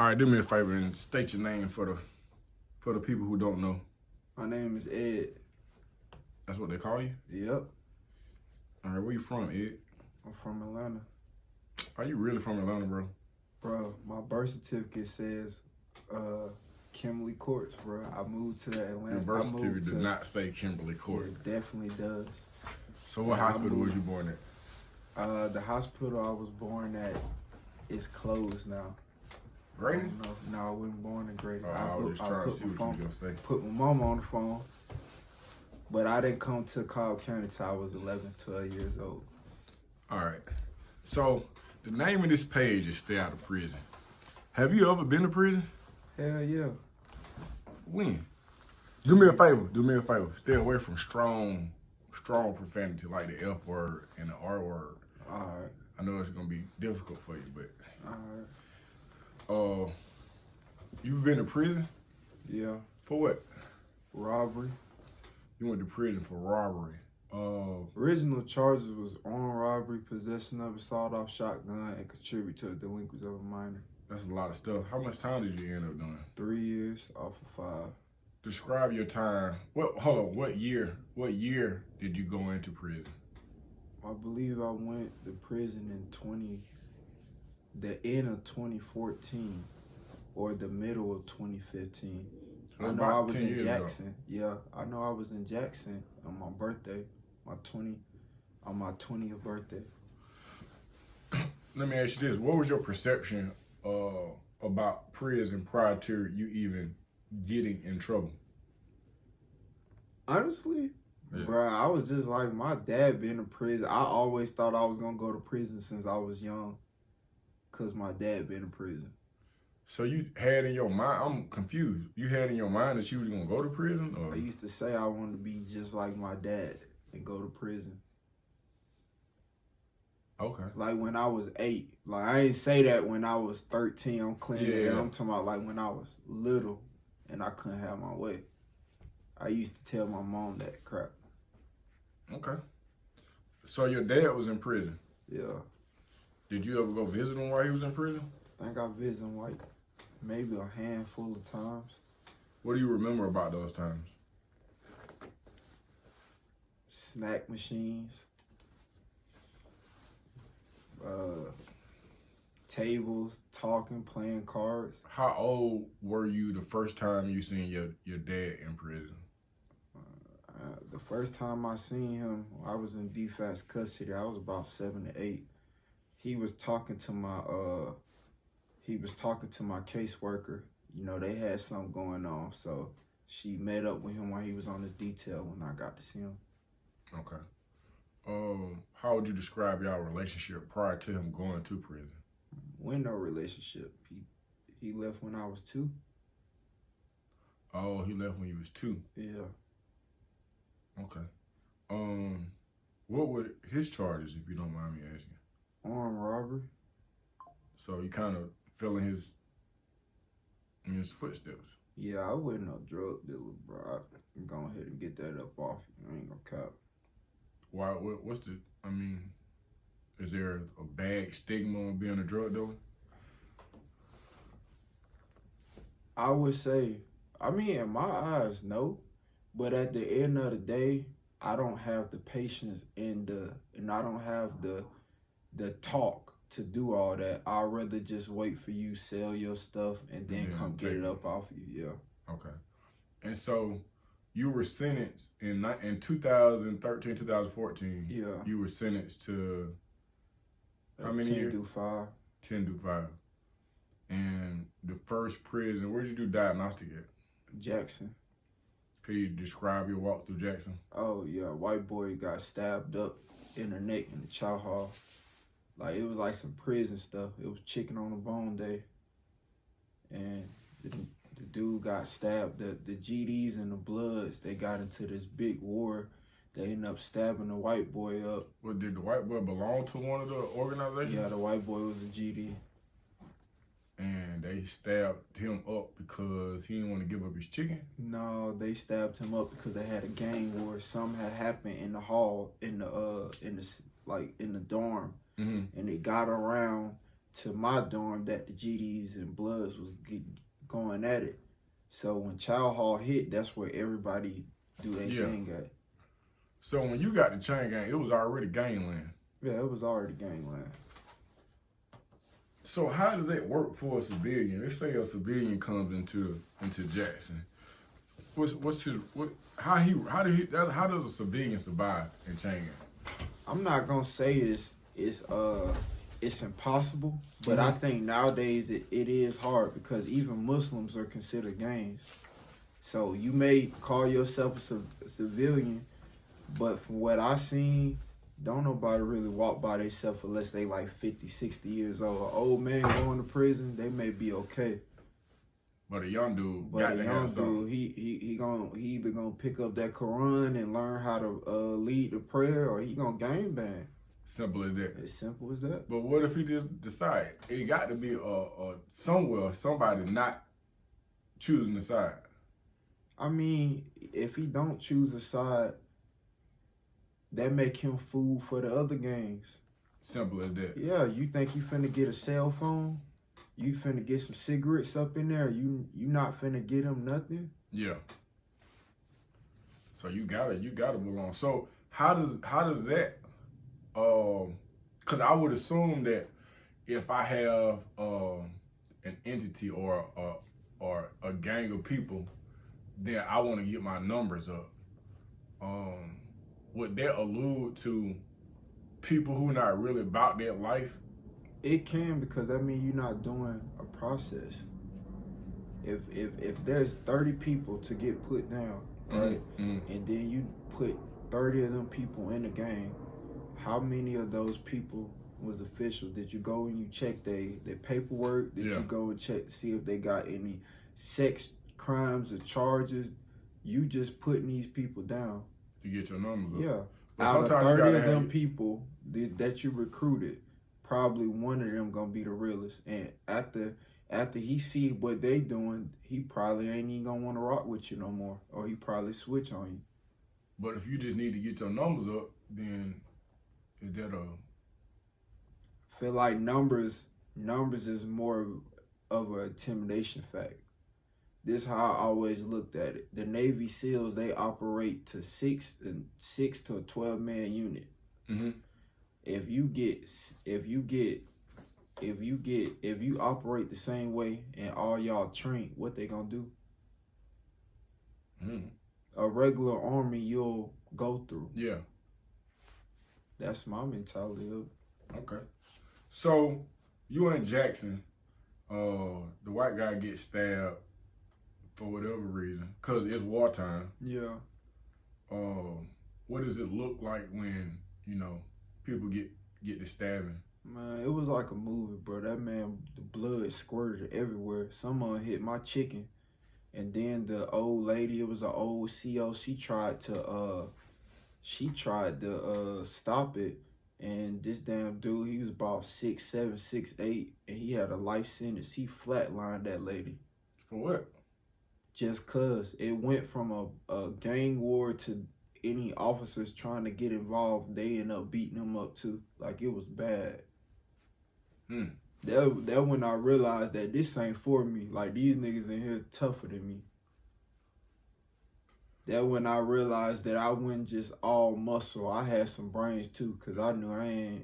All right, do me a favor and state your name for the people who don't know. My name is Ed. That's what they call you? Yep. All right, where you from, Ed? I'm from Atlanta. Are you really from Atlanta, bro? Bro, my birth certificate says Kimberly Courts, bro. I moved to Atlanta. Your birth certificate did not say Kimberly Court. It definitely does. So what hospital was you born at? The hospital I was born at is closed now. Grady? No, I wasn't born in Grady. Oh, I was just trying to see what you was going to say. Put my mama on the phone. But I didn't come to Cobb County till I was 11, 12 years old. All right. So the name of this page is Stay Out of Prison. Have you ever been to prison? Hell yeah. When? Do me a favor. Stay away from strong profanity like the F word and the R word. All right. I know it's going to be difficult for you, but... All right. You've been to prison? Yeah. For what? Robbery. You went to prison for robbery. Original charges was armed robbery, possession of a sawed-off shotgun, and contribute to the delinquency of a minor. That's a lot of stuff. How much time did you end up doing? 3 years off of 5. Describe your time. Hold on. What year did you go into prison? I believe I went to prison in the end of 2014 or the middle of 2015. So I know I was in Jackson. Ago. Yeah, I know I was in Jackson on my birthday, on my 20th birthday. Let me ask you this: what was your perception about prison prior to you even getting in trouble? Honestly, bro, I was just like, my dad been in prison. I always thought I was gonna go to prison since I was young, cause my dad been in prison. So you had in your mind, I'm confused. You had in your mind that you was gonna go to prison? Or? I used to say I wanted to be just like my dad and go to prison. Okay. Like when I was 8. Like I ain't say that when I was 13. I'm clean. Yeah. I'm talking about like when I was little and I couldn't have my way. I used to tell my mom that crap. Okay. So your dad was in prison? Yeah. Did you ever go visit him while he was in prison? I think I visited him like maybe a handful of times. What do you remember about those times? Snack machines. Tables, talking, playing cards. How old were you the first time you seen your dad in prison? The first time I seen him, I was in DFAS custody. I was about 7 to 8. He was talking to my caseworker. You know, they had something going on, so she met up with him while he was on his detail when I got to see him. Okay. How would you describe y'all relationship prior to him going to prison? No relationship. He left when I was 2. Oh, he left when he was 2. Yeah. Okay. What were his charges, if you don't mind me asking? Armed robbery. So you kind of fell in his footsteps. Yeah, I wasn't no drug dealer, bro. I go ahead and get that up off you. I ain't gonna cap. Why? Is there a bad stigma on being a drug dealer? I would say, in my eyes, no. But at the end of the day, I don't have the patience and I don't have the talk to do all that. I'd rather just wait for you sell your stuff and then come get it up off you. Yeah. Okay. And so you were sentenced in 2013, 2014. Yeah. You were sentenced to how many years? 10 to 5. 10 to 5. And the first prison, where'd you do diagnostic at? Jackson. Could you describe your walk through Jackson? Oh yeah, white boy got stabbed up in the neck in the chow hall. Like it was like some prison stuff. It was chicken on the bone day. And the dude got stabbed. The GDs and the Bloods, they got into this big war. They ended up stabbing the white boy up. Well, did the white boy belong to one of the organizations? Yeah, the white boy was a GD. And they stabbed him up because he didn't want to give up his chicken? No, they stabbed him up because they had a gang war. Something had happened in the hall, in the dorm. Mm-hmm. And it got around to my dorm that the GDs and Bloods was going at it. So when Chow Hall hit, that's where everybody do their thing at. So when you got the chain gang, it was already gangland. Yeah, it was already gangland. So how does that work for a civilian? Let's say a civilian comes into Jackson. How does a civilian survive in chain gang? I'm not gonna say it's impossible, but I think nowadays it is hard because even Muslims are considered gangs. So you may call yourself a civilian, but from what I seen, don't nobody really walk by themselves unless they like 50, 60 years old. An old man going to prison, they may be okay. But a young dude, he either gonna pick up that Quran and learn how to lead the prayer, or he gonna gang bang. Simple as that. As simple as that. But what if he just decide it got to be somebody not choosing the side? I mean, if he don't choose a side, that make him food for the other gangs. Simple as that. Yeah, you think you finna get a cell phone? You finna get some cigarettes up in there? You not finna get him nothing? Yeah. So you gotta belong. So how does that? Because I would assume that if I have an entity or a gang of people, then I want to get my numbers up. Would that allude to people who not really about that life? It can, because that means you're not doing a process. If there's 30 people to get put down, right, and then you put 30 of them people in the gang, how many of those people was official? Did you go and you check their paperwork? Did you go and check to see if they got any sex crimes or charges? You just putting these people down to get your numbers up. Yeah. But out of 30 of them people that you recruited, probably one of them gonna be the realest. And after he see what they doing, he probably ain't even gonna want to rock with you no more, or he probably switch on you. But if you just need to get your numbers up, then is that a? I feel like numbers is more of an intimidation fact. This is how I always looked at it. The Navy SEALs, they operate to 6 to a 12-man unit. Mm-hmm. If you operate the same way and all y'all train, what they gonna do? Mm-hmm. A regular army you'll go through. Yeah. That's my mentality of it. Okay. So you in Jackson, the white guy gets stabbed for whatever reason, cause it's wartime. Yeah. What does it look like when, people get the stabbing? Man, it was like a movie, bro. That man, the blood squirted everywhere. Someone hit my chicken, and then the old lady, it was an old CO, she tried to stop it, and this damn dude, he was about 6'7", 6'8", and he had a life sentence. He flatlined that lady. For what? Just cause it went from a gang war to any officers trying to get involved, they end up beating him up too. Like, it was bad. That when I realized that this ain't for me. Like, these niggas in here tougher than me. That when I realized that I wasn't just all muscle. I had some brains too, cause I knew I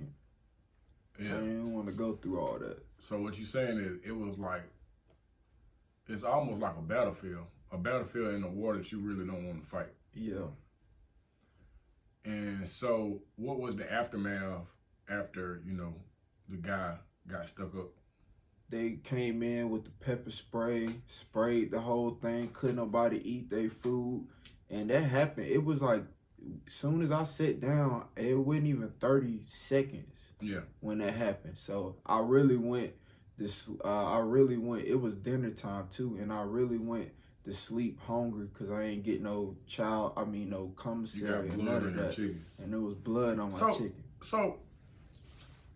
didn't want to go through all that. So what you saying is it was like, it's almost like a battlefield in a war that you really don't want to fight. Yeah. And so what was the aftermath after, the guy got stuck up? They came in with the pepper spray, sprayed the whole thing, couldn't nobody eat their food. And that happened. It was like, as soon as I sat down, it wasn't even 30 seconds when that happened. So I really went, it was dinner time too, and I really went to sleep hungry because I ain't get no commissary and none of that. Chicken. And there was blood on my chicken. So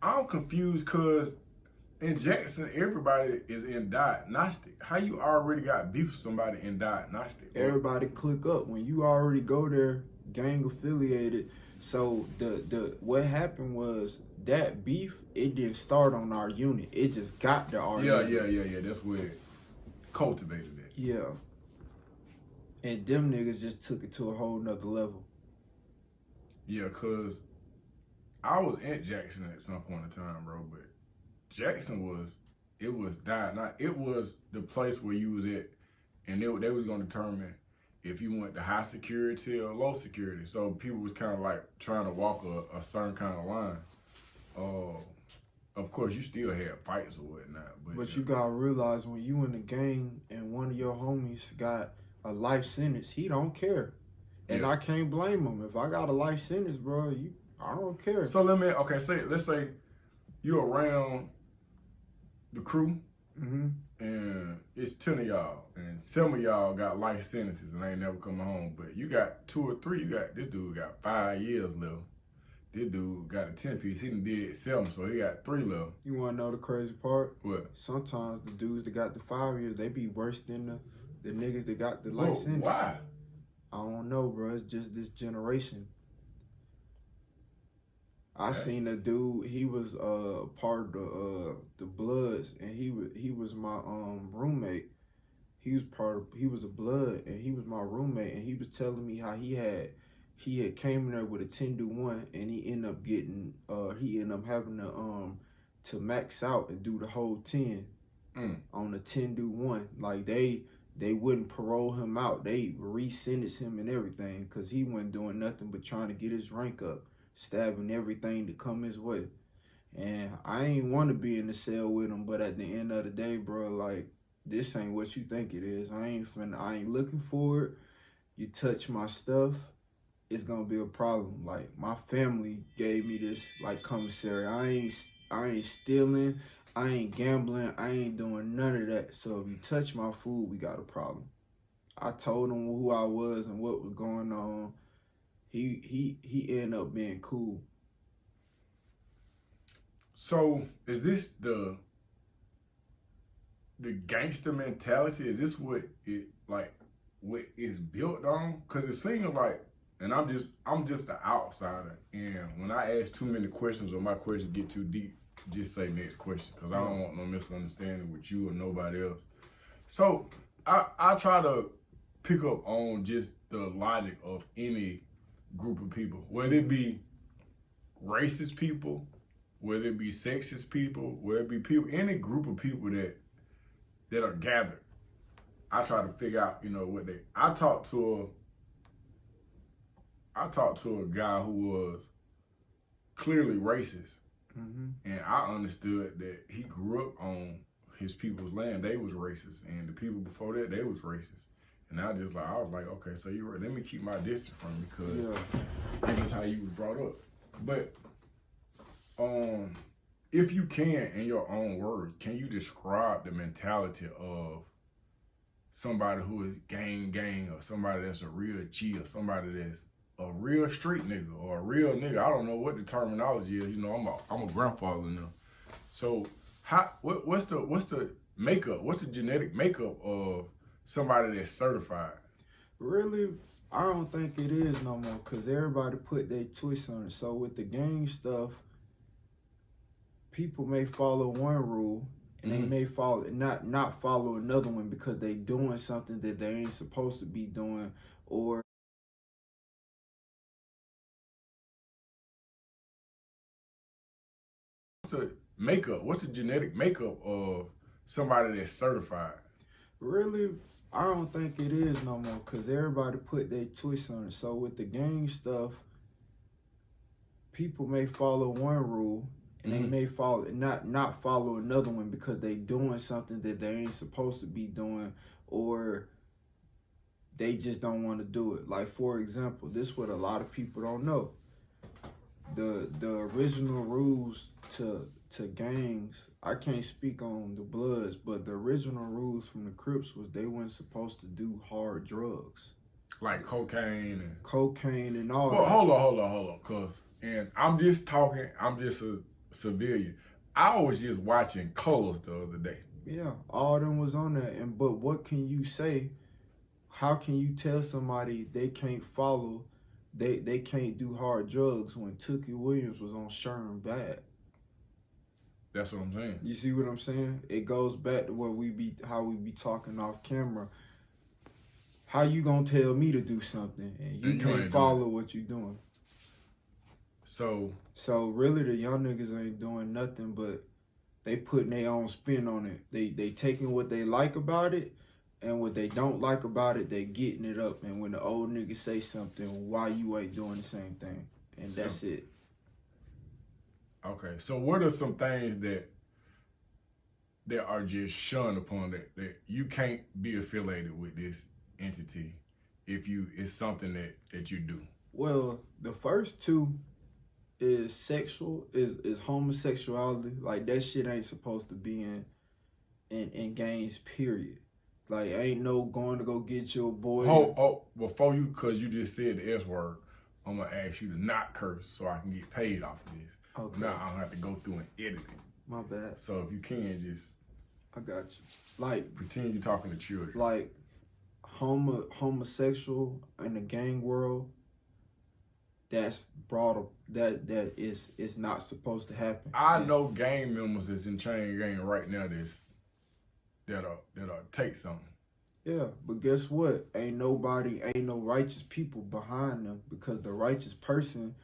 I'm confused because in Jackson, everybody is in diagnostic. How you already got beef with somebody in diagnostic? Everybody click up. When you already go there, gang affiliated, So what happened was that beef, it didn't start on our unit. It just got to our unit. Yeah. That's where it cultivated it. Yeah. And them niggas just took it to a whole nother level. Yeah, cause I was in Jackson at some point in time, bro, but Jackson was dying. It was the place where you was at, and they was gonna determine if you went to high security or low security. So people was kind of like trying to walk a certain kind of line. Of course, you still had fights or whatnot. But you gotta realize when you in the gang and one of your homies got a life sentence, he don't care. And I can't blame him. If I got a life sentence, bro, I don't care. So let's say you're around the crew, and it's 10 of y'all, and some of y'all got life sentences and ain't never coming home. But you got 2 or 3. This dude got 5 years left. This dude got a 10-piece. He done did 7, so he got 3 left. You wanna know the crazy part? What? Sometimes the dudes that got the 5 years, they be worse than the niggas that got the life sentence. Why? I don't know, bro. It's just this generation. I seen a dude. He was part of the Bloods, and he was my roommate. He was a Blood, and he was my roommate. And he was telling me how he had came in there with a 10-1, and he ended up having to max out and do the whole 10 on the 10-1. Like they wouldn't parole him out. They re-sentenced him and everything because he wasn't doing nothing but trying to get his rank up, stabbing everything to come his way. And I ain't want to be in the cell with him, but at the end of the day, bro, like, this ain't what you think it is. I ain't looking for it. You touch my stuff, it's gonna be a problem. Like, my family gave me this, like, commissary. I ain't stealing, I ain't gambling, I ain't doing none of that. So if you touch my food, we got a problem. I told him who I was and what was going on. He ended up being cool. So is this the gangster mentality? Is this what it's built on? Cause it seems like, and I'm just the outsider, and when I ask too many questions or my questions get too deep, just say next question, cause I don't want no misunderstanding with you or nobody else. So I try to pick up on just the logic of any group of people, whether it be racist people, whether it be sexist people, whether it be people, any group of people that are gathered. I try to figure out, what they. I talked to a guy who was clearly racist, and I understood that he grew up on his people's land. They was racist, and the people before that, they was racist. And I was like, okay, so you're right. Let me keep my distance from you, because this is how you was brought up. But if you can, in your own words, can you describe the mentality of somebody who is gang, or somebody that's a real G, or somebody that's a real street nigga, or a real nigga? I don't know what the terminology is. I'm a grandfather now. So what's the makeup? What's the genetic makeup of somebody that's certified? Really, I don't think it is no more, because everybody put their twist on it. So with the gang stuff, people may follow one rule, and they may follow not follow another one because they doing something that they ain't supposed to be doing, or What's the genetic makeup of somebody that's certified? Really, I don't think it is no more, because everybody put their twist on it. So with the gang stuff, people may follow one rule, and they may follow not follow another one because they doing something that they ain't supposed to be doing, or they just don't want to do it. Like, for example, this is what a lot of people don't know. The original rules to gangs, I can't speak on the Bloods, but the original rules from the Crips was they weren't supposed to do hard drugs. Like cocaine and all well, that. Hold on, and I'm just a civilian. I was just watching Colors the other day. Yeah, all of them was on there. But what can you say? How can you tell somebody they can't follow they can't do hard drugs when Tookie Williams was on Sherman Bad. That's what I'm saying. You see what I'm saying? It goes back to how we be talking off camera. How you gonna tell me to do something and you can't follow what you doing? So really the young niggas ain't doing nothing but they putting their own spin on it. They taking what they like about it and what they don't like about it, they getting it up. And when the old niggas say something, why you ain't doing the same thing? And that's it. Okay, so what are some things that are just shunned upon that you can't be affiliated with this entity if it's something that you do? Well, the first two is is homosexuality. Like that shit ain't supposed to be in games, period. Like ain't no going to go get your boy. Before you, cause you just said the S word, I'm gonna ask you to not curse so I can get paid off of this. Okay. Now I don't have to go through and edit it. My bad. So if you can just, I got you. Like pretend you're talking to children. Like homosexual in the gang world. That's broader. That is not supposed to happen. I know gang members that's in chain gang right now that'll take something. Yeah, but guess what? Ain't no righteous people behind them, because the righteous person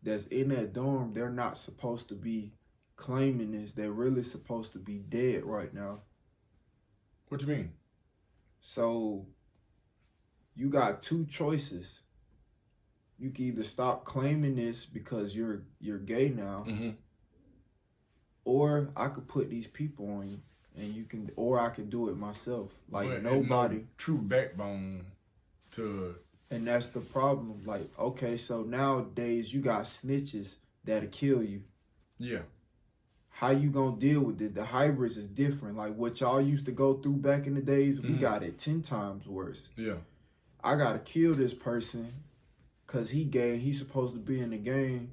that's in that dorm, they're not supposed to be claiming this. They're really supposed to be dead right now. What you mean? So you got two choices. You can either stop claiming this because you're gay now, or I could put these people on you, and or I could do it myself. Like but nobody no true backbone to. And that's the problem. Like, okay, so nowadays you got snitches that'll kill you. Yeah. How you gonna deal with it? The hybrids is different. Like what y'all used to go through back in the days, we got it 10 times worse. Yeah. I gotta kill this person because he gay, he's supposed to be in the game.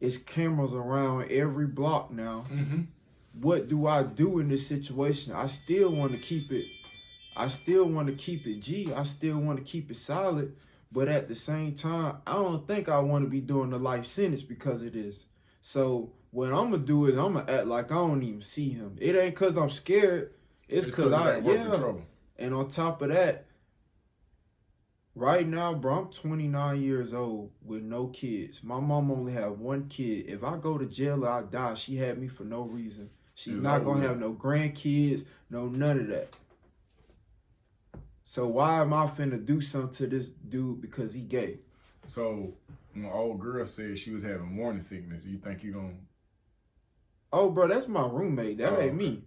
It's cameras around every block now. What do I do in this situation? I still want to keep it G. I still want to keep it solid. But at the same time, I don't think I want to be doing the life sentence because of this. So what I'm going to do is I'm going to act like I don't even see him. It ain't because I'm scared. It's because trouble. And on top of that, right now, bro, I'm 29 years old with no kids. My mom only have one kid. If I go to jail or I die, she had me for no reason. She's not going to have no grandkids, no none of that. So why am I finna do something to this dude because he gay? So my old girl said she was having morning sickness. You think you gonna? Oh, bro, that's my roommate. That ain't me.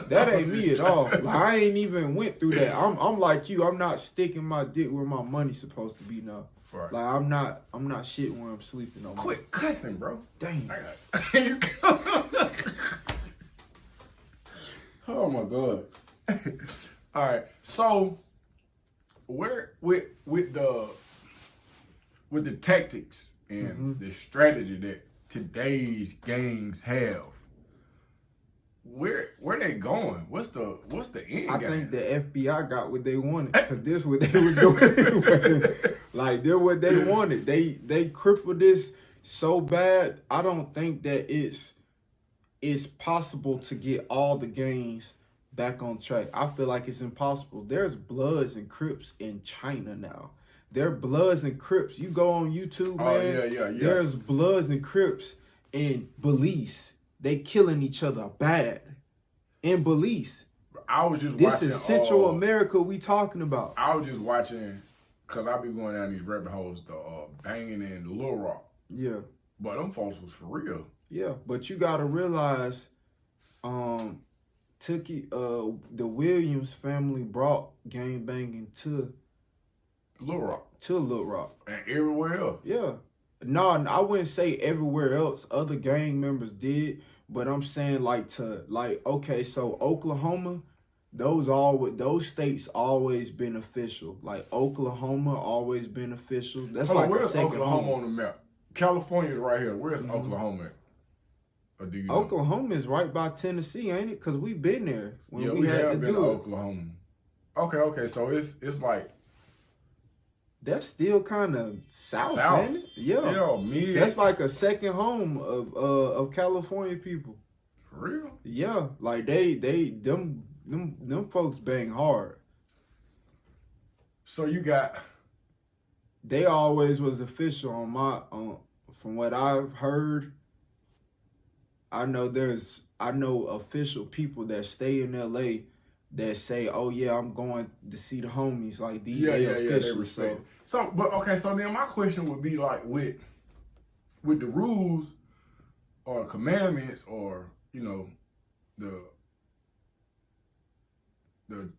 That ain't me at all. Like, I ain't even went through that. I'm like you. I'm not sticking my dick where my money's supposed to be now. Right. Like I'm not shit when I'm sleeping no more. Quit cussing, bro. Dang. Oh my God. All right. So where with the tactics and the strategy that today's gangs have, where they going? What's the end game? I think the FBI got what they wanted, because this is what they were doing anyway. Like they're what they wanted. They crippled this so bad. I don't think that it's possible to get all the gangs back on track. I feel like it's impossible. There's Bloods and Crips in China now. There are Bloods and Crips. You go on YouTube, man. Oh, yeah. There's Bloods and Crips in Belize. They killing each other bad in Belize. I was just watching. This is Central America we talking about. I was just watching, because I be going down these rabbit holes, the banging in Little Rock. Yeah. But them folks was for real. Yeah, but you gotta realize, the Williams family brought gang banging to Little Rock. And everywhere else. Yeah. No, I wouldn't say everywhere else. Other gang members did, but I'm saying okay, so Oklahoma, those states always beneficial. Like Oklahoma always beneficial. That's where's Oklahoma on the map? California's right here. Where's Oklahoma at? Or do you know? Oklahoma is right by Tennessee, ain't it? Because we've been there when we had have to been do to it. Oklahoma. Okay. So it's like That's still kind of south, South. ain't it? Yeah. Yeah, mid. That's like a second home of California people. For real? Yeah, like them folks bang hard. So you got. They always was official on from what I've heard. I know official people that stay in LA that say, "Oh yeah, I'm going to see the homies." Like these, they official. Respect. So, but okay. So then my question would be like, with the rules or commandments, or the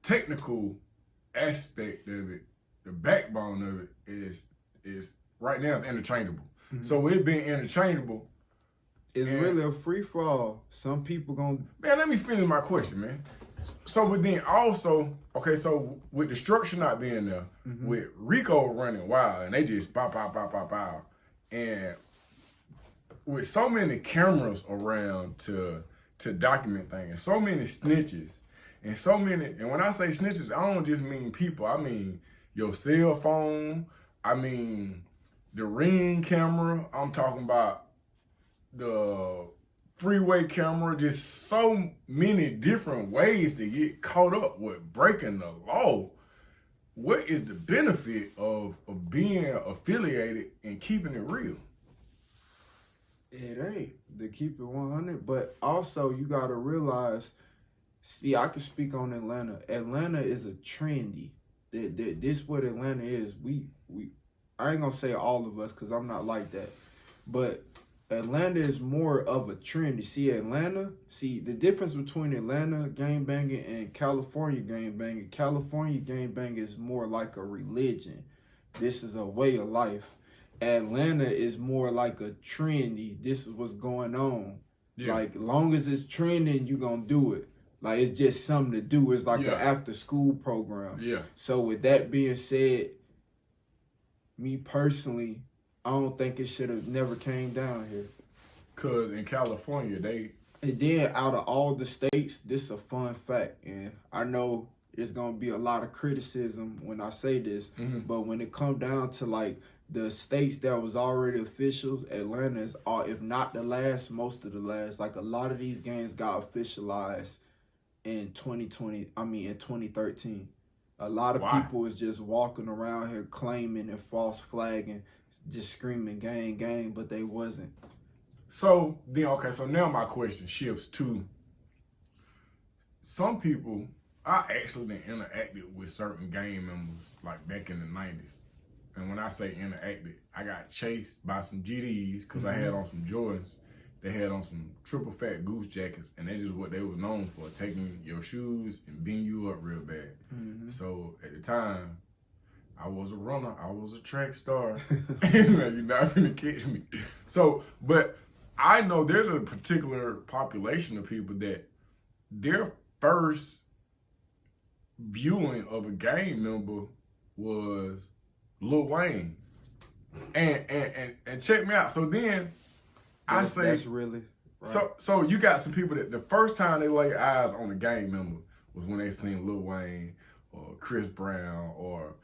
technical aspect of it, the backbone of it is right now it's interchangeable. Mm-hmm. So with it being interchangeable, it's really a free for all. Some people gonna. Man, let me finish my question, man. So, but then also, okay, so with the structure not being there, mm-hmm. with Rico running wild, and they just pow, and with so many cameras around to document things, and so many snitches, and when I say snitches, I don't just mean people, I mean your cell phone, I mean the Ring camera, I'm talking about the freeway camera, just so many different ways to get caught up with breaking the law. What is the benefit of being affiliated and keeping it real? It ain't to keep it 100, but also you got to realize, see, I can speak on Atlanta. Atlanta is a trendy. This what Atlanta is. I ain't gonna say all of us because I'm not like that, but Atlanta is more of a trend. You see, the difference between Atlanta gangbanging and California gangbanging. California gangbanging is more like a religion. This is a way of life. Atlanta is more like a trendy. This is what's going on. Yeah. Like, long as it's trending, you gonna do it. Like, it's just something to do. It's like an after school program. Yeah. So with that being said, me personally, I don't think it should have never came down here. Cause in California, And then out of all the states, this is a fun fact, and I know it's gonna be a lot of criticism when I say this, mm-hmm. but when it come down to like the states that was already officials, Atlanta is, if not the last, most of the last. Like, a lot of these games got officialized in 2013. A lot of people was just walking around here claiming and false flagging, just screaming gang, gang, but they wasn't. So then, okay, so now my question shifts to some people. I actually been interacted with certain gang members like back in the 90s. And when I say interacted, I got chased by some GDs because mm-hmm. I had on some Jordans. They had on some triple fat goose jackets, and that's just what they was known for, taking your shoes and beating you up real bad. Mm-hmm. So at the time, I was a runner. I was a track star. You're not going to catch me. So, but I know there's a particular population of people that their first viewing of a gang member was Lil Wayne. And check me out. So then that's really right. So you got some people that the first time they lay eyes on a gang member was when they seen Lil Wayne or Chris Brown or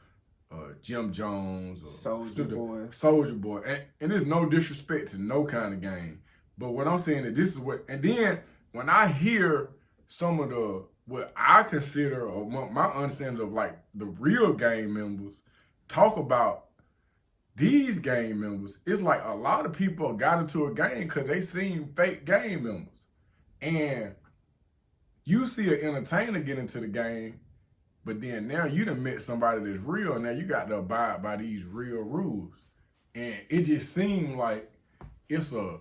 Jim Jones or Soulja Boy. And there's no disrespect to no kind of gang. But what I'm saying is this is what, and then when I hear some of what I consider or my understanding of like the real gang members talk about these gang members, it's like a lot of people got into a gang because they seen fake gang members. And you see an entertainer get into the game, but then now you done met somebody that's real, and now you got to abide by these real rules. And it just seemed like it's a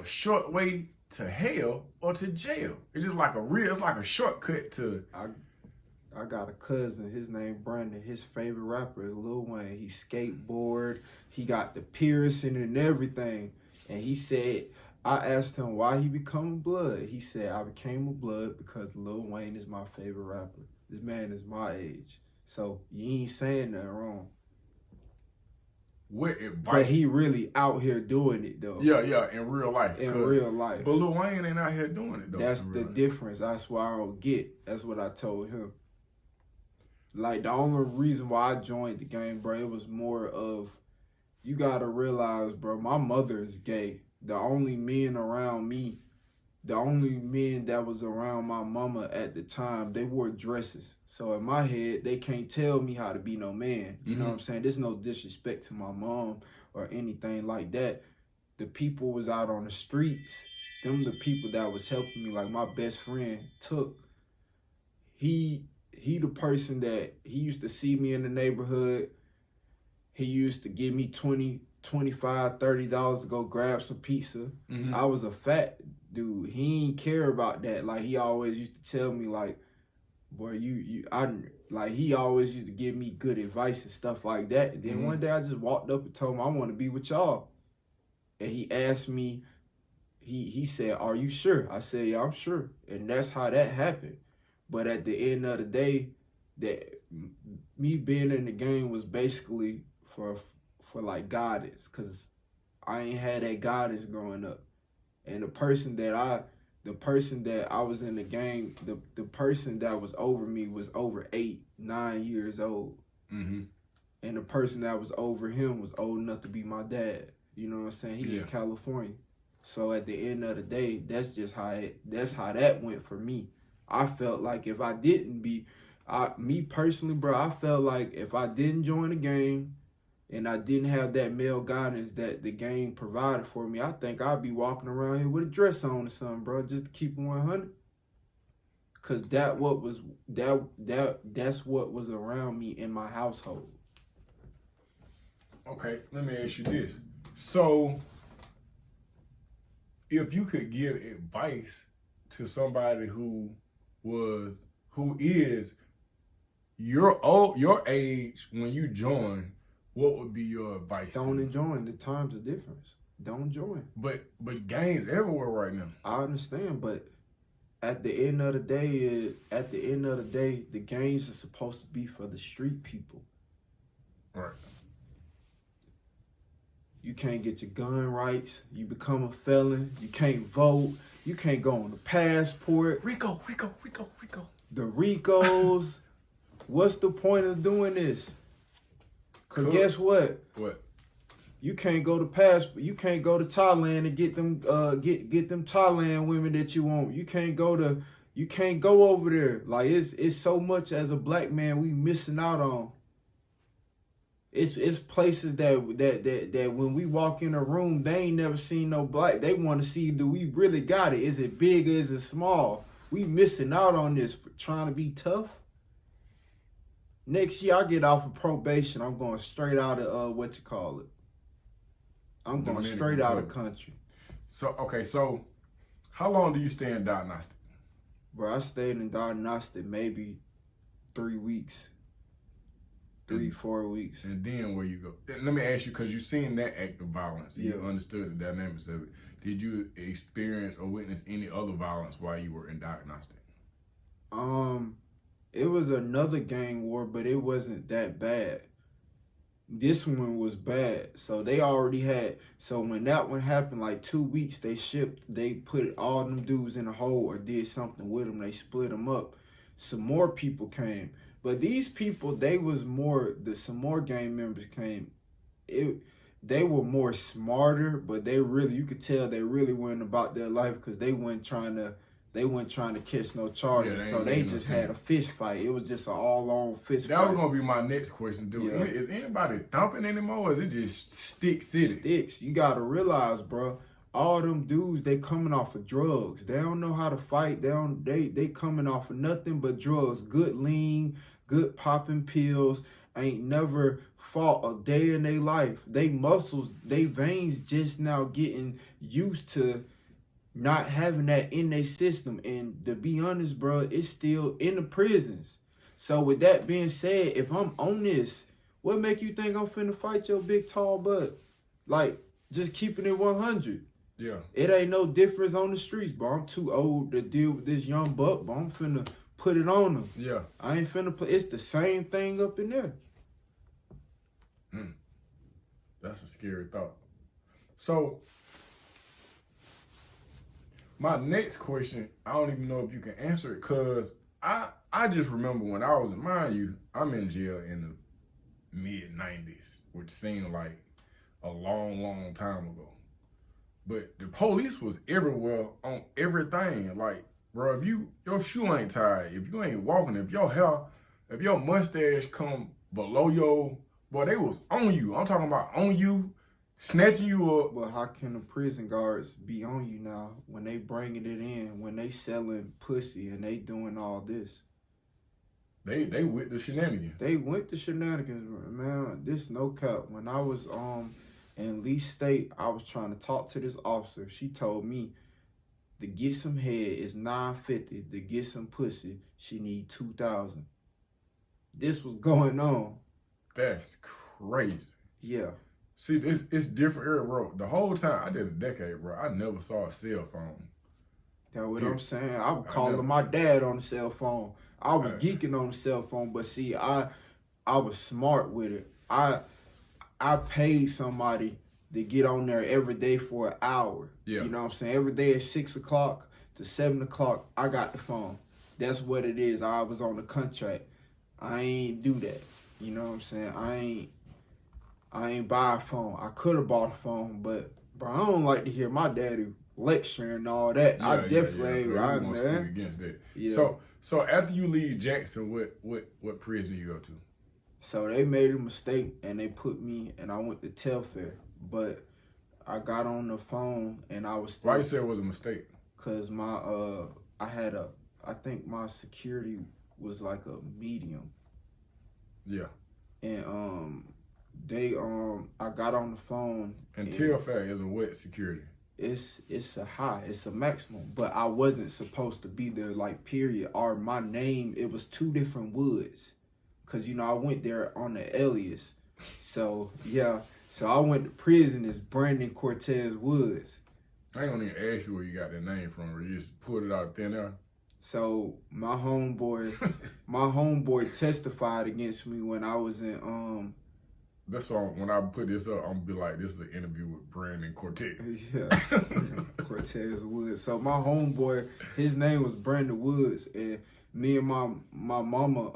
short way to hell or to jail. It's just like it's like a shortcut to. I got a cousin, his name Brandon. His favorite rapper is Lil Wayne. He skateboard, he got the piercing and everything. And he said, I asked him why he become a blood. He said, I became a blood because Lil Wayne is my favorite rapper. This man is my age. So you ain't saying nothing wrong. What advice? But he really out here doing it though. Yeah, in real life. In real life. But Lil Wayne ain't out here doing it though. That's the difference. That's what I don't get. That's what I told him. Like, the only reason why I joined the game, bro, it was more of, you gotta realize, bro, my mother is gay. The only men around me, the only men that was around my mama at the time, they wore dresses. So in my head, they can't tell me how to be no man. You know what I'm saying? There's no disrespect to my mom or anything like that. The people was out on the streets. Them the people that was helping me. Like, my best friend, Took, he the person that, he used to see me in the neighborhood. He used to give me $20, $25, $30 to go grab some pizza. I was a fat dude. He ain't care about that. Like, he always used to tell me, like, boy, he always used to give me good advice and stuff like that. And then one day I just walked up and told him, I want to be with y'all. And he asked me, he said, are you sure? I said, yeah, I'm sure. And that's how that happened. But at the end of the day, that me being in the game was basically for like guidance, because I ain't had that guidance growing up. And the person that I was in the game, the person that was over me was over 8, 9 years old. And the person that was over him was old enough to be my dad. You know what I'm saying? He in California. So at the end of the day, that's how that went for me. I felt like if I didn't me personally, bro, I felt like if I didn't join the game and I didn't have that male guidance that the game provided for me, I think I'd be walking around here with a dress on or something, bro, just to keep it 100. Cause that's what was around me in my household. Okay, let me ask you this. So, if you could give advice to somebody who is your age when you join, what would be your advice? Don't join. The times are different. Don't join. But gangs everywhere right now. I understand, but at the end of the day, the games are supposed to be for the street people. Right. You can't get your gun rights. You become a felon. You can't vote. You can't go on the passport. Rico. The Ricos. What's the point of doing this? Cause guess what? What? You can't go to passport. You can't go to Thailand and get them get them Thailand women that you want. You can't go over there. Like, it's so much as a black man we missing out on. It's places that when we walk in a room, they ain't never seen no black. They want to see, do we really got it? Is it big or is it small? We missing out on this for trying to be tough. Next year I get off of probation. I'm going straight out of I'm going straight out of country. So how long do you stay in diagnostic? Bro, I stayed in diagnostic maybe 3 weeks. 3-4 weeks. And then where you go? Let me ask you, because you seen that act of violence and you understood the dynamics of it. Did you experience or witness any other violence while you were in diagnostic? It was another gang war, but it wasn't that bad. This one was bad. So they already had, so when that one happened, like 2 weeks, they put all them dudes in a hole or did something with them. They split them up. Some more people came. But these people, some more gang members came. They were more smarter, but you could tell they really weren't about their life, because they weren't trying to catch no charges. So they just had a fist fight. It was just an all-on fist fight. That was gonna be my next question, dude. Yeah. Is anybody thumping anymore, or is it just stick city? Sticks. You gotta realize, bro, all them dudes, they coming off of drugs. They don't know how to fight. They coming off of nothing but drugs. Good lean, good popping pills. Ain't never fought a day in their life. They muscles, they veins just now getting used to not having that in their system. And to be honest, bro, it's still in the prisons. So with that being said, if I'm on this, what make you think I'm finna fight your big tall butt? Like, just keeping it 100. Yeah. It ain't no difference on the streets, bro. I'm too old to deal with this young buck, but I'm finna put it on them. Yeah. I ain't finna play. It's the same thing up in there. That's a scary thought. So, my next question, I don't even know if you can answer it, because I I just remember when I was, mind you, I'm in jail in the mid-90s, which seemed like a long, long time ago. But the police was everywhere on everything. Like, bro, if your shoe ain't tied, if you ain't walking, if your hair, if your mustache come below your, boy, they was on you. I'm talking about on you, snatching you up. But how can the prison guards be on you now when they bringing it in, when they selling pussy and they doing all this? They with the shenanigans. They went to shenanigans, man. This no cap. When I was in Lee State, I was trying to talk to this officer. She told me to get some head is $9.50. To get some pussy, she need $2,000. This was going on. That's crazy. Yeah. See, it's different era, bro. The whole time I did a decade, bro, I never saw a cell phone. That's what I'm saying. I was calling my dad on the cell phone. I was geeking on the cell phone, but see, I was smart with it. I paid somebody to get on there every day for an hour. Yeah. You know what I'm saying? Every day at 6 o'clock to 7 o'clock, I got the phone. That's what it is. I was on the contract. I ain't do that. You know what I'm saying? I ain't buy a phone. I could have bought a phone, but bro, I don't like to hear my daddy lecturing and all that. I definitely ain't right, man. Against that. Yeah. So after you leave Jackson, what prison do you go to? So they made a mistake and they put me, and I went to Telfair, but I got on the phone and I was still. Why you say it was a mistake? Cause I think my security was like a medium. Yeah. And I got on the phone. And Telfair is a what security? It's a high, it's a maximum, but I wasn't supposed to be there, like, period. Or my name, it was 2 different Woods, cause I went there on the alias. So yeah, so I went to prison as Brandon Cortez Woods. I ain't gonna even ask you where you got that name from, or you just pulled it out of thin air. So my homeboy testified against me when I was in That's why when I put this up, I'm gonna be like, this is an interview with Brandon Cortez. Yeah, Cortez Woods. So my homeboy, his name was Brandon Woods, and me and my mama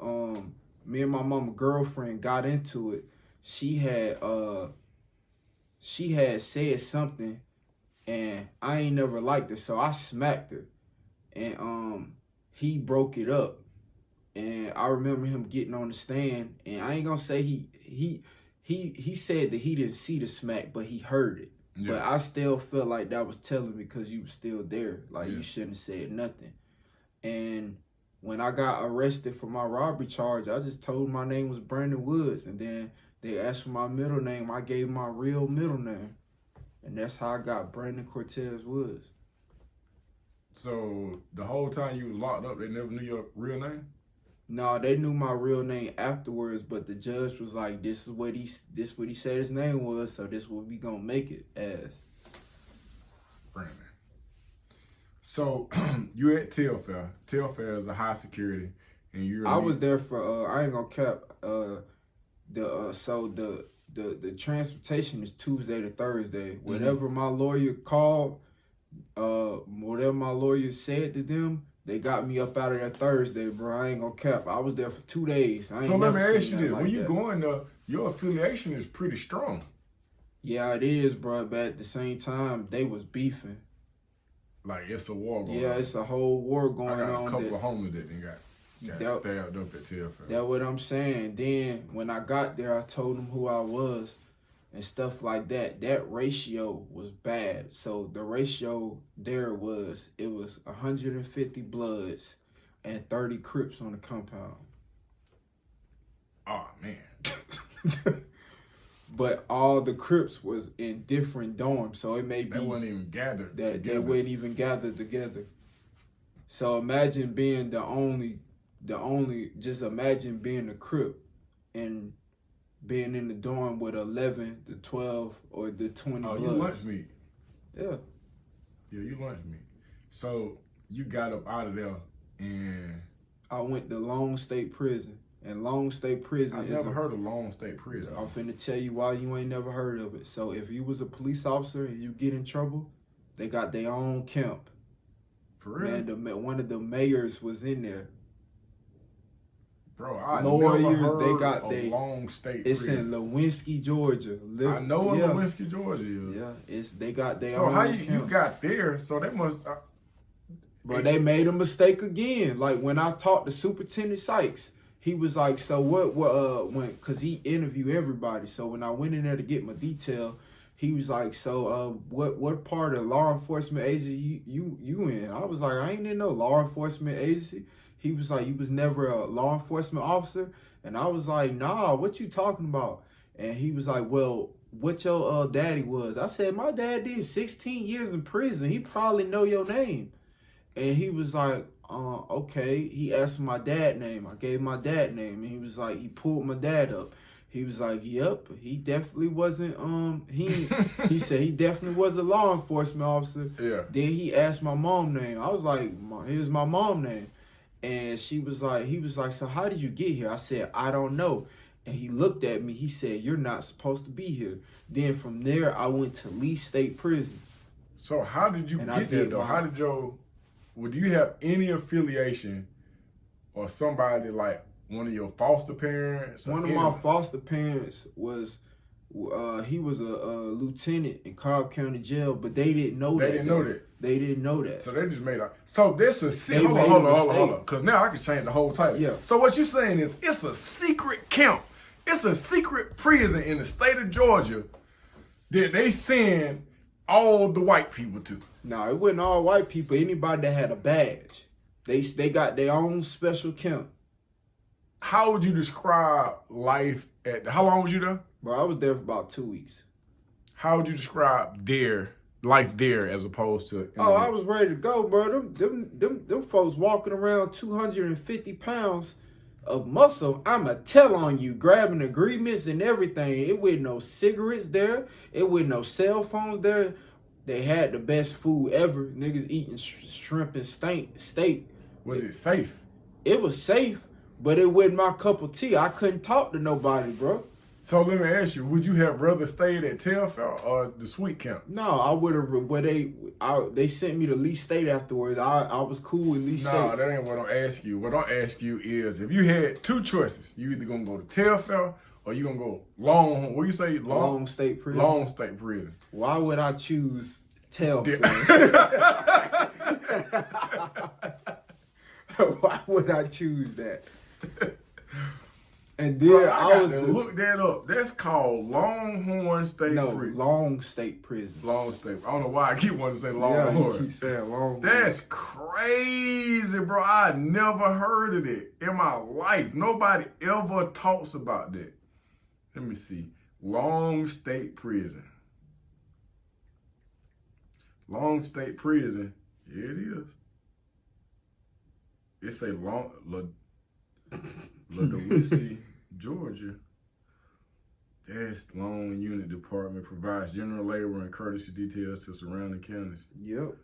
girlfriend got into it. She had said something, and I ain't never liked it, so I smacked her, and he broke it up, and I remember him getting on the stand, and I ain't gonna say he said that he didn't see the smack, but he heard it. Yeah. But I still felt like that was telling me because you was still there. Like, you shouldn't have said nothing. And when I got arrested for my robbery charge, I just told my name was Brandon Woods. And then they asked for my middle name. I gave my real middle name. And that's how I got Brandon Cortez Woods. So the whole time you was locked up, they never knew your real name? No, they knew my real name afterwards, but the judge was like, this is what he said his name was, so this is what we gonna make it as. Brandon. So you at Telfair. Telfair is a high security, and I was there for I ain't gonna cap. The transportation is Tuesday to Thursday. Mm-hmm. Whatever my lawyer called, whatever my lawyer said to them, they got me up out of there Thursday, bro. I ain't gonna cap. I was there for 2 days. So let me ask you this. When you going there, your affiliation is pretty strong. Yeah, it is, bro. But at the same time, they was beefing. Like, it's a war going on. Yeah, it's a whole war going on. I got a couple of homies that got stabbed up at Telfair. That's what I'm saying. Then, when I got there, I told them who I was and stuff like that. That ratio was bad. So the ratio there was 150 Bloods and 30 Crips on the compound. Oh, man. But all the Crips was in different dorms, so it may be they weren't even gathered together. They wouldn't even gather together. So imagine being the only. Just imagine being a Crip and being in the dorm with 11, the 12, or the 20 Bloods. You lunch meat. Yeah. Yeah, you lunch meat. So you got up out of there and... I went to Long State Prison. And Long State Prison I never heard of Long State Prison. I'm finna tell you why you ain't never heard of it. So if you was a police officer and you get in trouble, they got their own camp. For real? Man, one of the mayors was in there. Bro, I lawyers. never heard They got of Long State It's Prison. in Lewinsky, Georgia. I know what Lewinsky, Georgia is. Yeah, they got their so own. So how you got there? So they must. But they made a mistake again. Like when I talked to Superintendent Sykes, he was like, "So cause he interviewed everybody. So when I went in there to get my detail, he was like, "So what part of law enforcement agency you in?" I was like, "I ain't in no law enforcement agency." He was like, "You was never a law enforcement officer?" And I was like, "Nah, what you talking about?" And he was like, "Well, what your daddy was?" I said, "My dad did 16 years in prison. He probably know your name." And he was like, okay. He asked my dad name. I gave my dad name. And he was like, he pulled my dad up. He was like, yep, he definitely wasn't, he said he definitely was a law enforcement officer. Yeah. Then he asked my mom name. I was like, here's my mom name. And he was like, so how did you get here? I said, I don't know. And he looked at me. He said, you're not supposed to be here. Then from there, I went to Lee State Prison. So how did you get there, though? How did do you have any affiliation or somebody like one of your foster parents? One of my foster parents was, he was a lieutenant in Cobb County Jail, but they didn't know that. They didn't know that. They didn't know that. So they just made a. So this is hold on. Because now I can change the whole title. Yeah. So what you're saying is it's a secret camp. It's a secret prison in the state of Georgia that they send all the white people to. No, it wasn't all white people. Anybody that had a badge. They got their own special camp. How would you describe life how long was you there? Bro, I was there for about 2 weeks. How would you describe life there as opposed to? I was ready to go, bro. Them folks walking around 250 pounds of muscle. I'ma tell on you, grabbing agreements and everything. It wasn't no cigarettes there. It wasn't no cell phones there. They had the best food ever. Niggas eating shrimp and steak. Was it safe? It was safe, but it wasn't my cup of tea. I couldn't talk to nobody, bro. So let me ask you, would you have rather stayed at Telfair or the Sweet Camp? No, I would have, but they sent me to Lee State afterwards. I was cool with Lee State. No, that ain't what I'm asking you. What I'm asking you is, if you had two choices, you either gonna go to Telfair or you gonna go Long State Prison. Long State Prison. Why would I choose Telfair? Why would I choose that? And then I was look that up. That's called Longhorn State Prison. Long State Prison. Long State. I don't know why I keep wanting to say Longhorn. Yeah, you keep saying Longhorn. That's crazy, bro. I never heard of it in my life. Nobody ever talks about that. Let me see. Long State Prison. Long State Prison. Yeah, it is. It's a Lewisy, Georgia. That's Long Unit Department provides general labor and courtesy details to surrounding counties. Yep.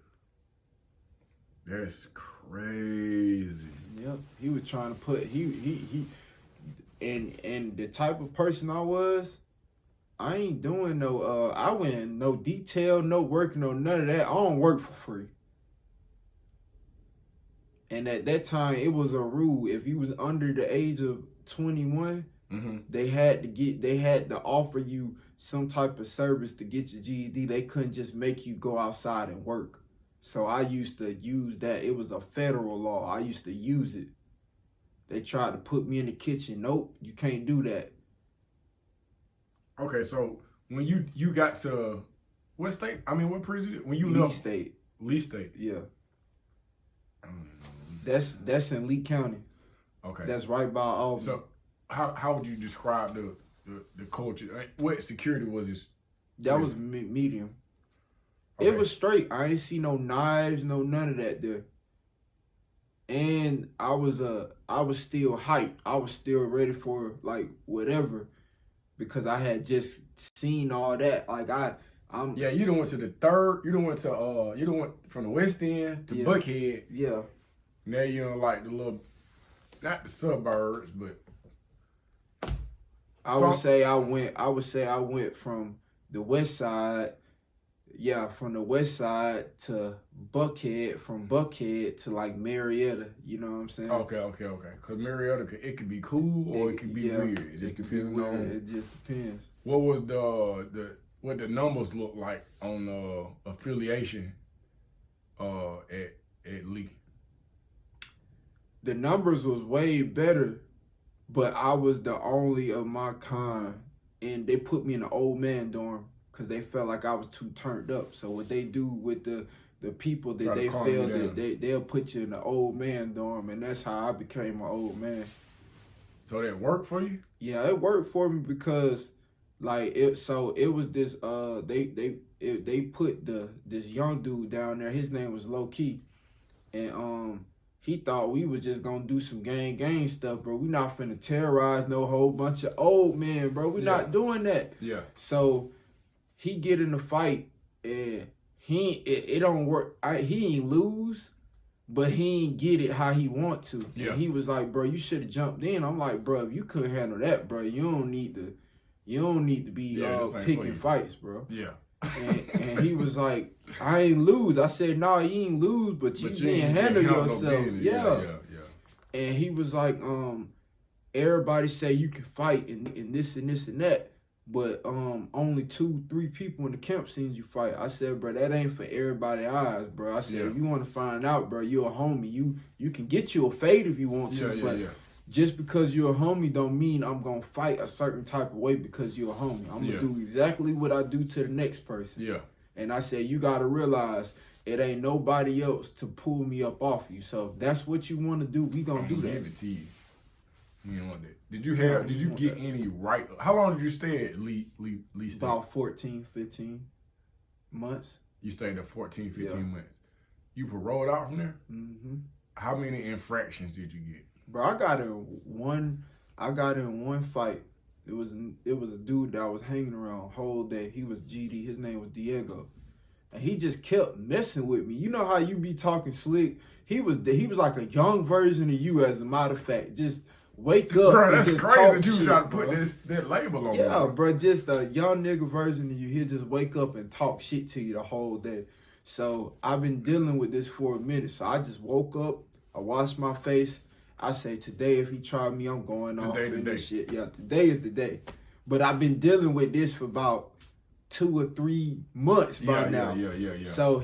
That's crazy. Yep. He was trying to put and the type of person I was, I ain't doing no I went no detail, no working, no none of that. I don't work for free. And at that time, it was a rule. If you was under the age of 21, they had to offer you some type of service to get your GED. They couldn't just make you go outside and work. So I used to use that. It was a federal law. I used to use it. They tried to put me in the kitchen. Nope, you can't do that. Okay, so when you got to what state? I mean, what prison? When you Lee left State. Lee State. Yeah. That's in Lee County. Okay. That's right by Albany. So how would you describe the culture? What security was this? That was medium. Okay. It was straight. I ain't see no knives, no none of that there. And I was still hyped. I was still ready for like whatever, because I had just seen all that. Like yeah, you done went to the third. You done went from the West End to Buckhead. Yeah. Now you don't like the little, not the suburbs, but I would say I went from the West Side, Yeah, from the west side to Buckhead, from Buckhead to like Marietta. You know what I'm saying? Okay. Cause Marietta, it could be cool or it could be weird. It just depends on. It just depends. What was what the numbers look like on affiliation at Lee? The numbers was way better, but I was the only of my kind, and they put me in the old man dorm because they felt like I was too turned up. So what they do with the people that they feel that they'll put you in the old man dorm, and that's how I became an old man. So that worked for you? Yeah, it worked for me because like it was this they put this young dude down there. His name was Low Key, and he thought we was just gonna do some gang stuff, bro. We not finna terrorize no whole bunch of old men, bro. We not doing that. Yeah. So he get in the fight and it don't work. He ain't lose, but he ain't get it how he want to. Yeah. And he was like, bro, you should have jumped in. I'm like, bro, if you couldn't handle that, bro, you don't need to be picking fights, bro. Yeah. And he was like, I ain't lose. I said, no, you ain't lose, but you didn't handle yourself. Yeah. And he was like, everybody say you can fight and this and this and that, but only 2-3 people in the camp seen you fight. I said, bro, that ain't for everybody's eyes, bro. I said, if you want to find out, bro, you're a homie. You can get you a fade if you want to, but just because you're a homie don't mean I'm going to fight a certain type of way because you're a homie. I'm going to do exactly what I do to the next person. Yeah. And I said, you got to realize it ain't nobody else to pull me up off you. So if that's what you want to do, we going to do that. Give it to you. You know that. Did you get any right? How long did you stay at Lee State? About 14, 15 months. You stayed there 14, 15 months. You paroled out from there? Mm-hmm. How many infractions did you get? Bro, I got in one fight. It was a dude that I was hanging around whole day. He was GD. His name was Diego. And he just kept messing with me. You know how you be talking slick? He was like a young version of you, as a matter of fact. Just wake up. Bro, that's crazy that you trying to put that label on me. Yeah, bro, just a young nigga version of you. He'll just wake up and talk shit to you the whole day. So I've been dealing with this for a minute. So I just woke up. I washed my face. I say, today, if he try me, I'm going off in this shit. Yeah, today is the day. But I've been dealing with this for about 2 or 3 months by now. Yeah. So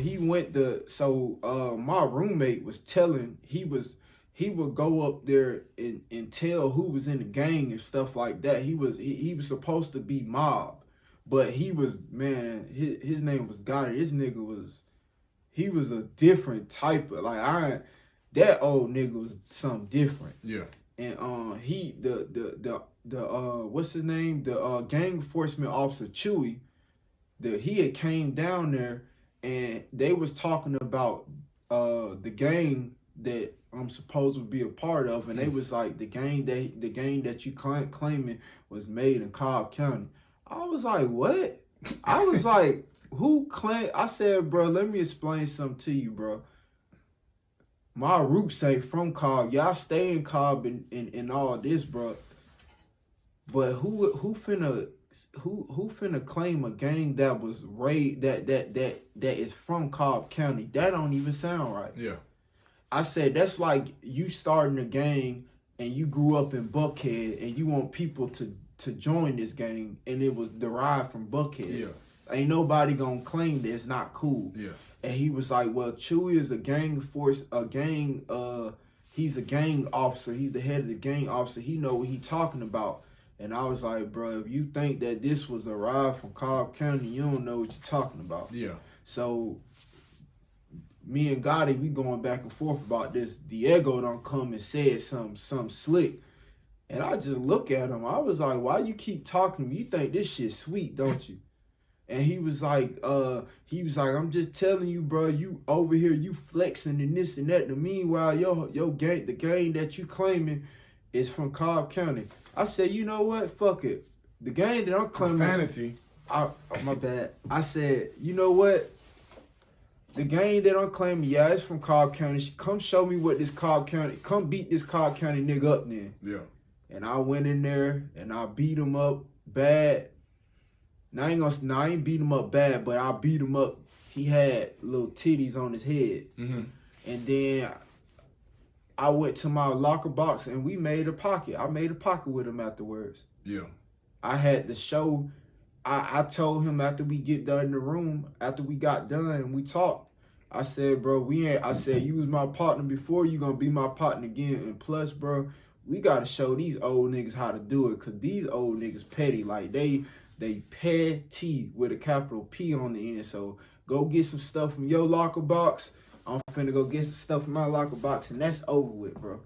my roommate was telling, he would go up there and tell who was in the gang and stuff like that. He was supposed to be mob, but he was, man, his name was Gotti. This nigga he was a different type of, like, that old nigga was something different. Yeah. And what's his name? The gang enforcement officer Chewy, he had came down there and they was talking about the gang that I'm supposed to be a part of, and they was like, the gang that you claiming was made in Cobb County. I was like, what? I was like, who claimed? I said, bro, let me explain something to you, bro. My roots ain't from Cobb. Y'all stay in Cobb and all this, bro. But who finna claim a gang that was raised that is from Cobb County? That don't even sound right. Yeah. I said, that's like you starting a gang and you grew up in Buckhead and you want people to join this gang and it was derived from Buckhead. Yeah. Ain't nobody gonna claim that it's not cool. Yeah. And he was like, well, Chewy is he's a gang officer. He's the head of the gang officer. He know what he talking about. And I was like, bro, if you think that this was a ride from Cobb County, you don't know what you're talking about. Yeah. So me and Gotti, we going back and forth about this. Diego done come and said something slick. And I just look at him. I was like, why you keep talking to me? You think this shit sweet, don't you? And he was like, I'm just telling you, bro, you over here, you flexing and this and that. And meanwhile, your gang, the gang that you claiming is from Cobb County. I said, you know what? Fuck it. The gang that I'm claiming. Profanity. My bad. I said, you know what? The gang that I'm claiming, yeah, it's from Cobb County. Come show me what this Cobb County, come beat this Cobb County nigga up then. Yeah. And I went in there and I beat him up bad. Now I ain't beat him up bad, but I beat him up. He had little titties on his head. Mm-hmm. And then I went to my locker box and we made a pocket. I made a pocket with him afterwards. Yeah. I had to show. I told him after we get done in the room, after we got done and we talked, I said, bro, I said, you was my partner before, you gonna be my partner again. And plus, bro, we gotta show these old niggas how to do it, cause these old niggas petty. Like they petty with a capital P on the end. So go get some stuff from your locker box. I'm finna go get some stuff from my locker box, and that's over with, bro.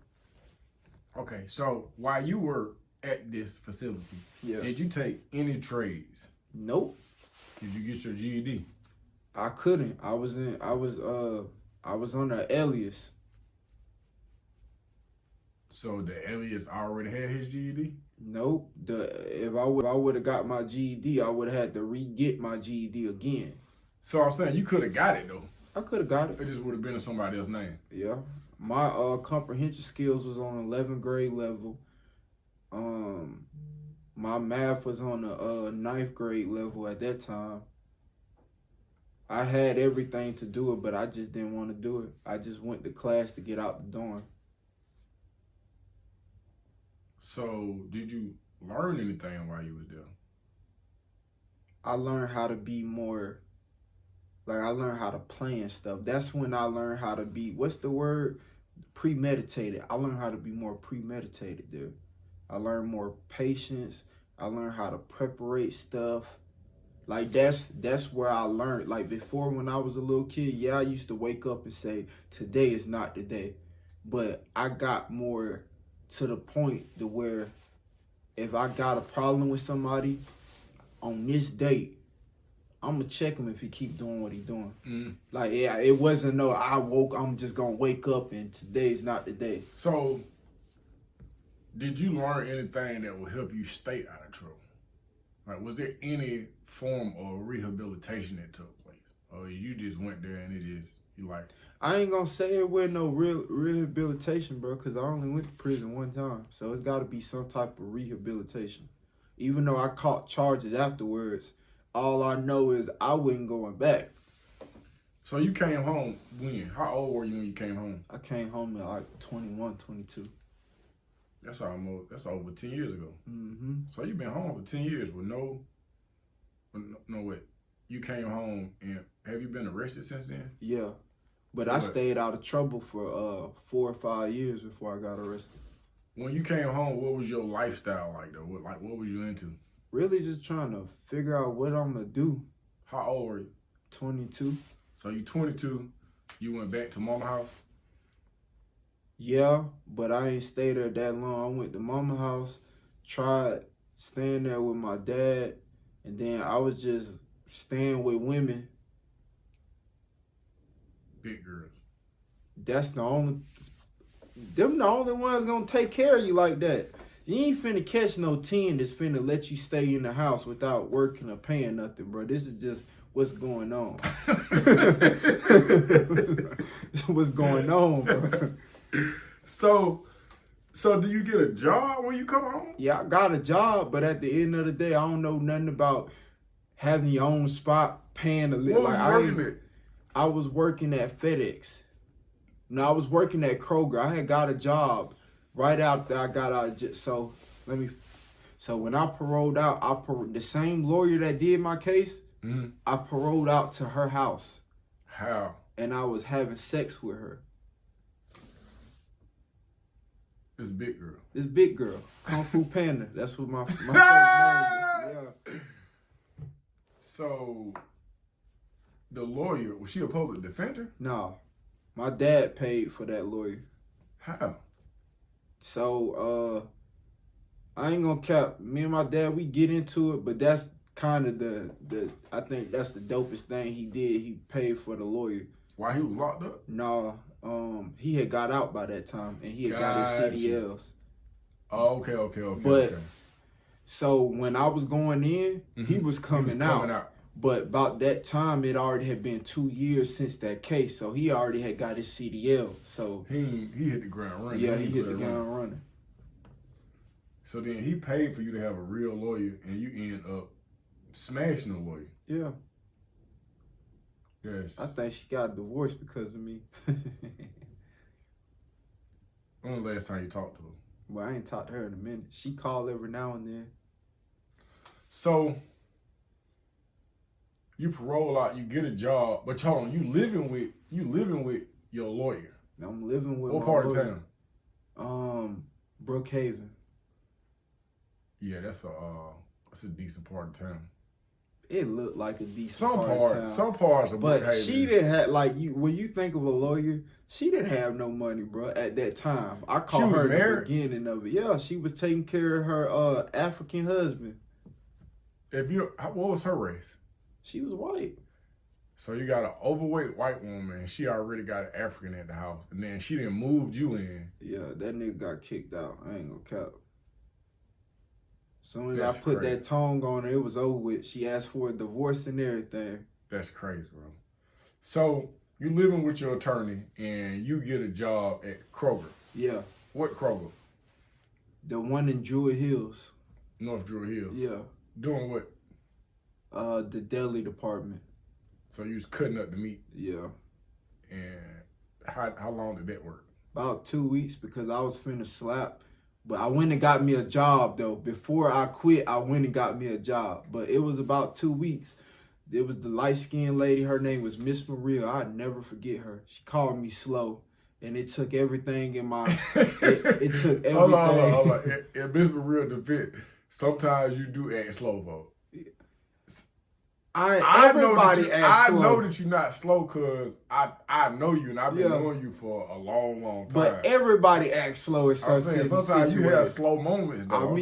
Okay, so while you were at this facility, did you take any trades? Nope. Did you get your GED? I couldn't. I was on the alias. So the alias already had his GED? Nope. If I would have got my GED, I would have had to re-get my GED again. So I'm saying you could have got it though. I could have got it. It just would have been in somebody else's name. Yeah. My comprehension skills was on 11th grade level. My math was on the 9th grade level at that time. I had everything to do it, but I just didn't want to do it. I just went to class to get out the dorm. So did you learn anything while you was there? I learned how to be more, like I learned how to plan stuff. That's when I learned how to be, what's the word? Premeditated. I learned how to be more premeditated there. I learned more patience. I learned how to preparate stuff. Like that's where I learned. Like before, when I was a little kid, yeah, I used to wake up and say, today is not the day. But I got more to the point to where if I got a problem with somebody on this date, I'm gonna check him if he keep doing what he doing. Mm. Like, yeah, it wasn't no, I'm just gonna wake up and today's not the day. So did you learn anything that will help you stay out of trouble? Like, was there any form of rehabilitation that took place? Or you just went there and you like... I ain't gonna say it with no real rehabilitation, bro, because I only went to prison one time. So it's gotta be some type of rehabilitation. Even though I caught charges afterwards, all I know is I wasn't going back. So you came home when? How old were you when you came home? I came home at like 21, 22. That's over 10 years ago. Mm-hmm. So you've been home for 10 years with no wait. You came home and have you been arrested since then? Yeah. But I stayed out of trouble for 4 or 5 years before I got arrested. When you came home, what was your lifestyle like though? What was you into? Really just trying to figure out what I'm gonna do. How old were you? 22. So you 22, you went back to mama house? Yeah, but I ain't stayed there that long. I went to mama house, tried staying there with my dad, and then I was just staying with women. Big girls. That's the only ones gonna take care of you like that. You ain't finna catch no 10 that's finna let you stay in the house without working or paying nothing, bro. This is just what's going on. What's going on, bro? So do you get a job when you come home? Yeah, I got a job, but at the end of the day, I don't know nothing about having your own spot, paying a little. I was working at FedEx. No, I was working at Kroger. I had got a job right after I got out. So when I paroled out, the same lawyer that did my case, mm-hmm. I paroled out to her house. How? And I was having sex with her. This big girl. This big girl. Kung Fu Panda. That's what my first name is. Yeah. So, the lawyer, was she a public defender? No. My dad paid for that lawyer. How? So, I ain't gonna cap. Me and my dad, we get into it, but that's kind of I think that's the dopest thing he did. He paid for the lawyer. While he was locked up? No, he had got out by that time, and he had got his CDLs. Oh, okay. But, so when I was going in, mm-hmm. he was coming out. But about that time, it already had been 2 years since that case, so he already had got his CDL. So he hit the ground running. Yeah, he hit the ground running. So then he paid for you to have a real lawyer, and you end up smashing a lawyer. Yeah. Yes. I think she got divorced because of me. When the last time you talked to her? Well, I ain't talked to her in a minute. She called every now and then. So you parole out, you get a job, but hold on, you living with your lawyer. I'm living with what my part lawyer. of town? Brookhaven. Yeah, that's a decent part of town. It looked like a decent Some part of town. Some parts of But Brookhaven. she didn't have, like, when you think of a lawyer, she didn't have no money, bro, at that time. I called her at the beginning of it. Yeah, she was taking care of her African husband. What was her race? She was white. So you got an overweight white woman, and she already got an African at the house, and then she didn't moved you in. Yeah, that nigga got kicked out. I ain't gonna cap. As soon as That's I put crazy. that tongue on her, it was over with. She asked for a divorce and everything. That's crazy, bro. So you living with your attorney, and you get a job at Kroger. Yeah. What Kroger? The one in Druid Hills. North Druid Hills. Yeah. Doing what? The deli department. So you was cutting up the meat. Yeah. And how long did that work? About 2 weeks because I was finna slap. But I went and got me a job, though. Before I quit, I went and got me a job. But it was about 2 weeks. There was the light-skinned lady. Her name was Miss Maria. I'd never forget her. She called me slow. And it took everything in my... it took everything. Hold on. In Miss Maria defense, sometimes you do act slow, folks. I know that you're not slow because I know you and I've been knowing you for a long, long time. But everybody acts slow at some sometimes you have slow moments, though.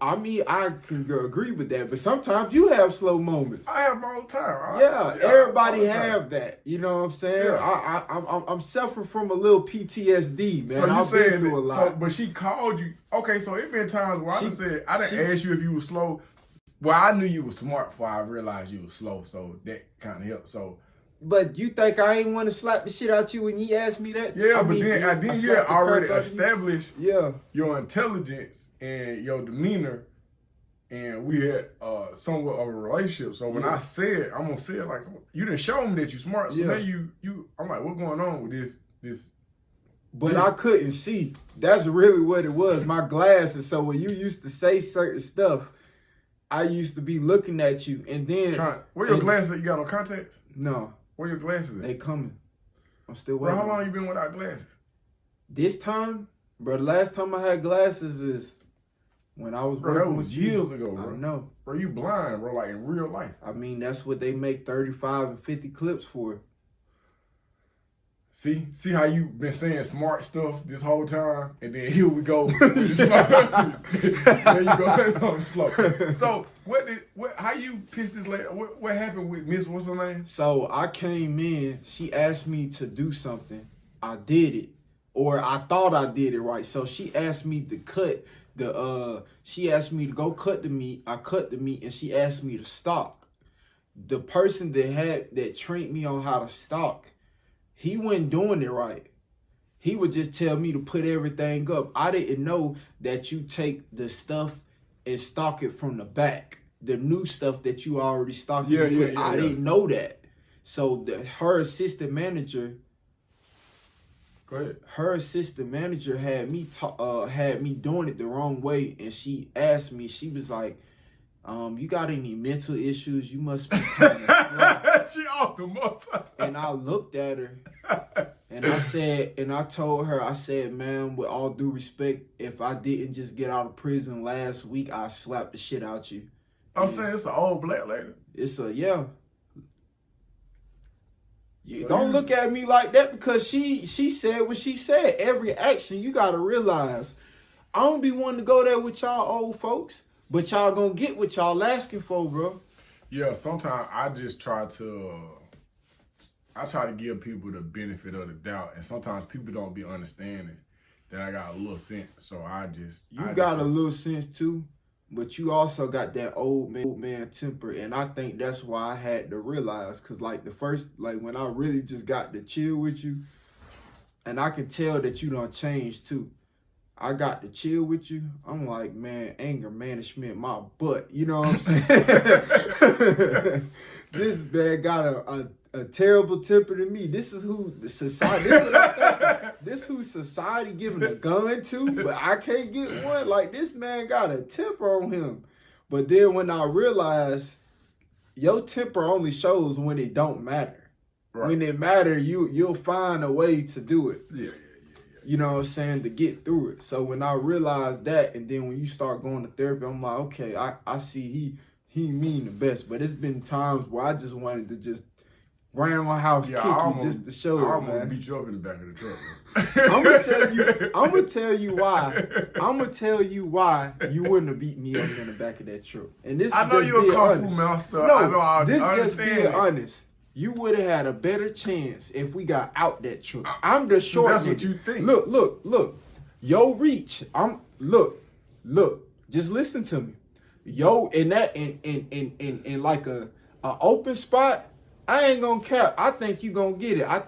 I can agree with that, but sometimes you have slow moments. I have them all the time. Everybody have that. You know what I'm saying? Yeah. I'm suffering from a little PTSD, man. So you saying through a lot. but she called you. Okay, so it been times where I didn't ask you if you were slow. Well, I knew you were smart before I realized you were slow, so that kind of helped. So, but you think I ain't want to slap the shit out you when he asked me that? Yeah, then you had already established your intelligence and your demeanor, and we had somewhat of a relationship. So when I said, I'm gonna say it like you didn't show me that you smart. So now you, I'm like, what's going on with this? But I couldn't see. That's really what it was. My glasses. So when you used to say certain stuff, I used to be looking at you, and then... Where your glasses that you got on contacts? No. Where your glasses at? They coming. I'm still waiting. Bro, how long you been without glasses? This time? Bro, the last time I had glasses is when I was working with you. That was years ago, bro. I know. Bro, you blind, bro, like in real life. I mean, that's what they make 35 and 50 clips for. See how you been saying smart stuff this whole time, and then here we go. Then you go say something slow. So how you pissed this lady? What happened with Miss? What's her name? So I came in. She asked me to do something. I did it, or I thought I did it right. So she asked me to cut She asked me to go cut the meat. I cut the meat, and she asked me to stock. The person that trained me on how to stock, he wasn't doing it right. He would just tell me to put everything up. I didn't know that you take the stuff and stock it from the back. The new stuff that you already stocked. I didn't know that. So her assistant manager. Go ahead. Her assistant manager had me doing it the wrong way, and she asked me. She was like, "You got any mental issues? You must be kind of slow." She off the motherfucker. And I looked at her, and I told her, I said, "Ma'am, with all due respect, if I didn't just get out of prison last week, I'd slap the shit out you." I'm saying it's an old black lady. It's You don't look at me like that because she said what she said. Every action, you gotta realize, I don't be wanting to go there with y'all old folks, but y'all gonna get what y'all asking for, bro. Yeah, sometimes I just try to give people the benefit of the doubt, and sometimes people don't be understanding that I got a little sense, so You got a little sense too, but you also got that old man temper, and I think that's why I had to realize, because when I really just got to chill with you, and I can tell that you done changed too. I got to chill with you. I'm like, man, anger management, my butt. You know what I'm saying? This man got a terrible temper to me. This is who the society. This who society giving a gun to, but I can't get one. Like, this man got a temper on him. But then when I realized your temper only shows when it don't matter. Right. When it matter, you'll find a way to do it. Yeah. You know what I'm saying, to get through it. So when I realized that, and then when you start going to therapy, I'm like, okay, I see he mean the best. But it's been times where I just wanted to just roundhouse kick you just to show it, I'm man. gonna beat you up in the back of the truck, I'm gonna tell you why you wouldn't have beat me up in the back of that truck. And this I know you're a kung fu master. No, I know. I this understand. Just being honest. You would have had a better chance if we got out that truck. I'm the short That's nigga. what you think. Look. Yo reach. Look. Just listen to me. Yo, in like a open spot, I ain't gonna cap. I think you gonna get it. I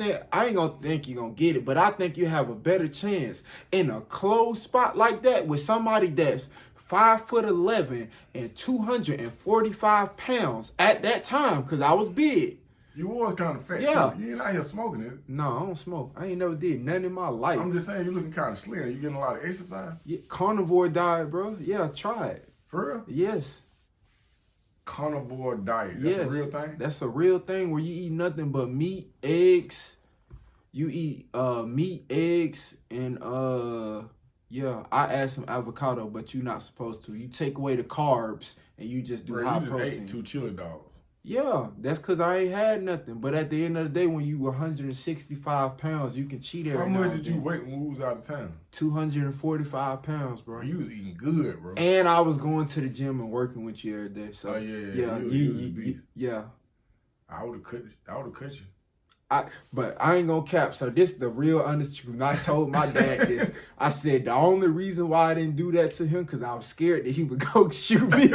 ain't gonna think you gonna get it, but I think you have a better chance in a closed spot like that with somebody that's 5'11" and 245 pounds at that time, because I was big. You was kind of fat, yeah. too. You ain't out here smoking it. No, I don't smoke. I ain't never did nothing in my life. I'm just saying, you looking kind of slim. You getting a lot of exercise? Yeah, carnivore diet, bro. Yeah, try it. For real? Yes. Carnivore diet. That's a real thing? That's a real thing where you eat nothing but meat, eggs. You eat meat, eggs, and yeah, I add some avocado, but you're not supposed to. You take away the carbs and you just do high protein. You just ate 2 chili dogs. Yeah, that's because I ain't had nothing. But at the end of the day, when you 165 pounds, you can cheat every How now much and did you then. weigh when we was out of town? 245 pounds, bro. You was eating good, bro. And I was going to the gym and working with you every day. So yeah. Yeah. I would have cut you. But I ain't gonna cap. So this is the real honest truth. I told my dad this. I said the only reason why I didn't do that to him because I was scared that he would go shoot me.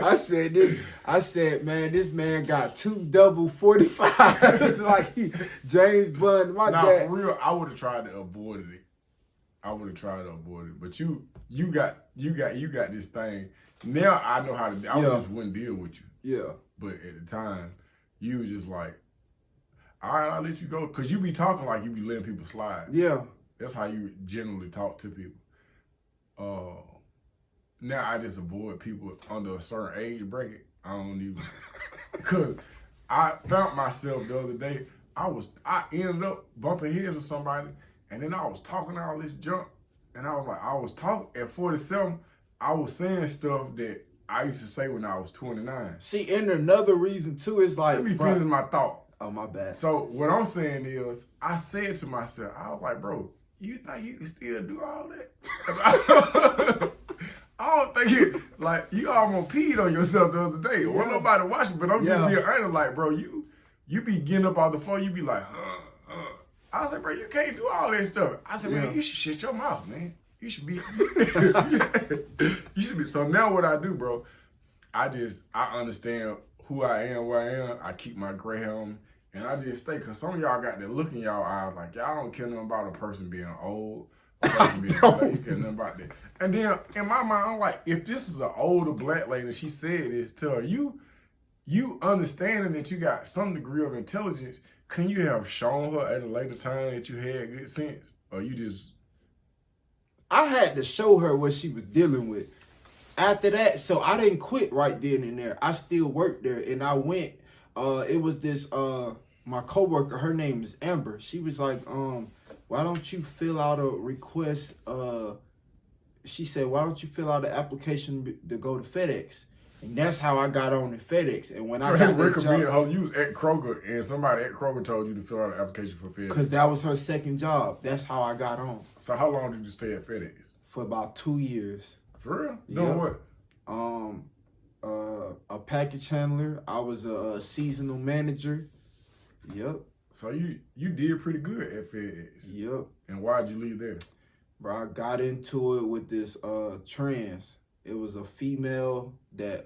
I said, man, this man got 2 double 45s like he James Bond. My dad. For real, I would have tried to avoid it. But you got this thing. Now I know how to. I just wouldn't deal with you. Yeah. But at the time, you was just like, all right, I'll let you go. Because you be talking like you be letting people slide. Yeah. That's how you generally talk to people. Now I just avoid people under a certain age bracket. I don't even. Because I found myself the other day, I ended up bumping heads with somebody, and then I was talking all this junk, and I was talking at 47, I was saying stuff that I used to say when I was 29. See, and another reason too is like, let me finish my thought. Oh, my bad. So what I'm saying is, I said to myself, I was like, bro, you think you can still do all that? I don't think you almost peed on yourself the other day. Yeah. Wasn't nobody watching, but I'm just being honest, like, bro, you be getting up off the floor, you be like, I said, bro, you can't do all that stuff. I said, man, you should shut your mouth, man. You should be, you should be. So now what I do, bro, I understand who I am, where I am. I keep my gray hair on, and I just stay, because some of y'all got that look in y'all eyes like, y'all don't care nothing about a person being old, a person being black, you care nothing about that. And then in my mind, I'm like, if this is an older black lady, she said this, tell her, you understanding that you got some degree of intelligence, can you have shown her at a later time that you had good sense? Or you just... I had to show her what she was dealing with. After that, so I didn't quit right then and there. I still worked there, and I went. It was this my coworker. Her name is Amber. She was like, why don't you fill out a request? She said, why don't you fill out an application to go to FedEx? And that's how I got on at FedEx. And when I got that job, you was at Kroger, and somebody at Kroger told you to fill out an application for FedEx. Because that was her second job. That's how I got on. So how long did you stay at FedEx? For about 2 years. For real? Doing what? A package handler. I was a seasonal manager. Yep. So you did pretty good at FedEx. Yep. And why'd you leave there? Bro, I got into it with this trans. It was a female that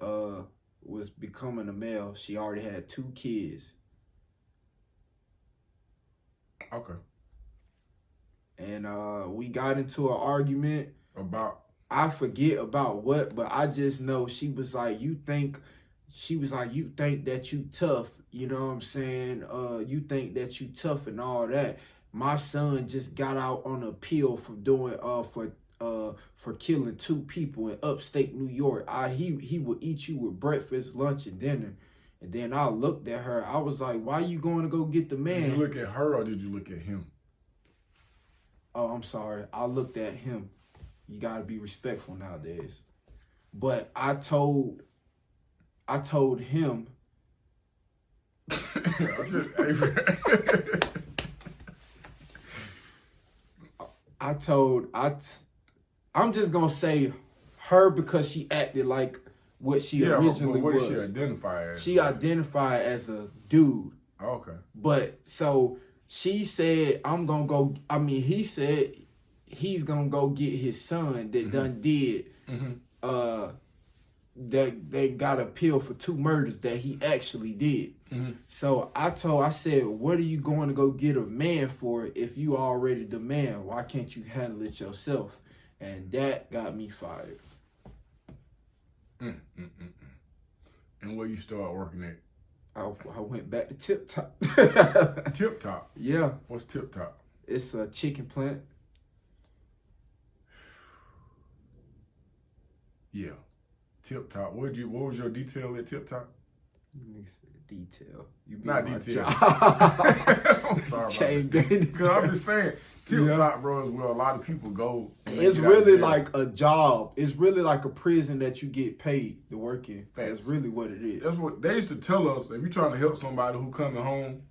was becoming a male. She already had 2 kids. Okay. And we got into an argument. About? I forget about what, but I just know she was like, you think that you tough, you know what I'm saying? You think that you tough and all that. My son just got out on appeal for doing for killing 2 people in upstate New York. He would eat you with breakfast, lunch, and dinner. And then I looked at her. I was like, why you going to go get the man? Did you look at her or did you look at him? Oh, I'm sorry. I looked at him. You got to be respectful nowadays. But I told him. I'm just going to say her because she acted like what she originally was. What did she identify as? She identified as a dude. Okay. But so she said, he said he's going to go get his son that done did. That they got a pill for 2 murders that he actually did. So I said, what are you going to go get a man for if you already the man? Why can't you handle it yourself? And that got me fired. And where you start working at? I went back to Tip Top. Tip Top? Yeah. What's Tip Top? It's a chicken plant. Yeah. Tip Top. What was your detail at Tip Top? Detail. You not detail. I'm sorry about that. Because I'm just saying, Tip Top, bro, is where a lot of people go. It's really like a job. It's really like a prison that you get paid to work in. Facts. That's really what it is. That's what they used to tell us. If you're trying to help somebody who coming home,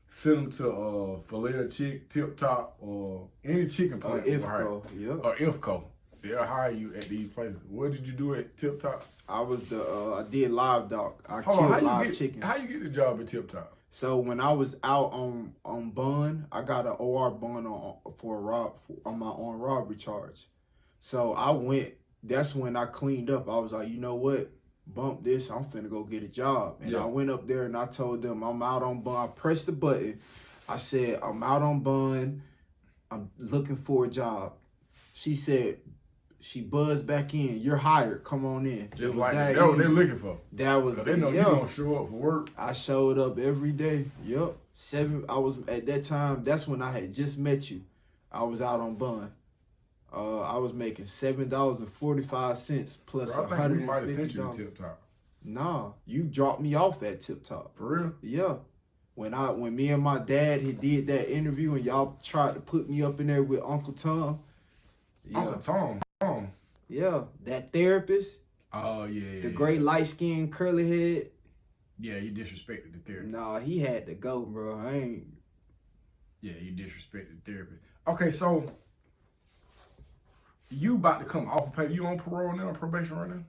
send them to Filet-O-Chick, Tip Top, or any chicken plant. Ifco, yeah. Or Ifco. They'll hire you at these places. What did you do at Tip Top? I was I did live dog. I killed live chickens. How you get the job at Tip Top? So when I was out on bond, I got an OR bond on my own robbery charge. So I went. That's when I cleaned up. I was like, you know what? Bump this. I'm finna go get a job. And I went up there and I told them I'm out on bond. I pressed the button. I said I'm out on bond. I'm looking for a job. She said. She buzzed back in. You're hired. Come on in. Just like that what they're looking for. That was. They know you gonna show up for work. I showed up every day. Yep. I was at that time. That's when I had just met you. I was out on bond. I was making $7.45 plus $150. I think we might have sent you to Tip Top. Nah, you dropped me off at Tip Top. For real? Yeah. When me and my dad did that interview and y'all tried to put me up in there with Uncle Tom. Yeah. Uncle Tom. Yeah, that therapist. Oh, yeah. The great light-skinned curly head. Yeah, you disrespected the therapist. Nah, he had to go, bro. Yeah, you disrespected the therapist. Okay, so you about to come off of paper. You on parole now, probation right now?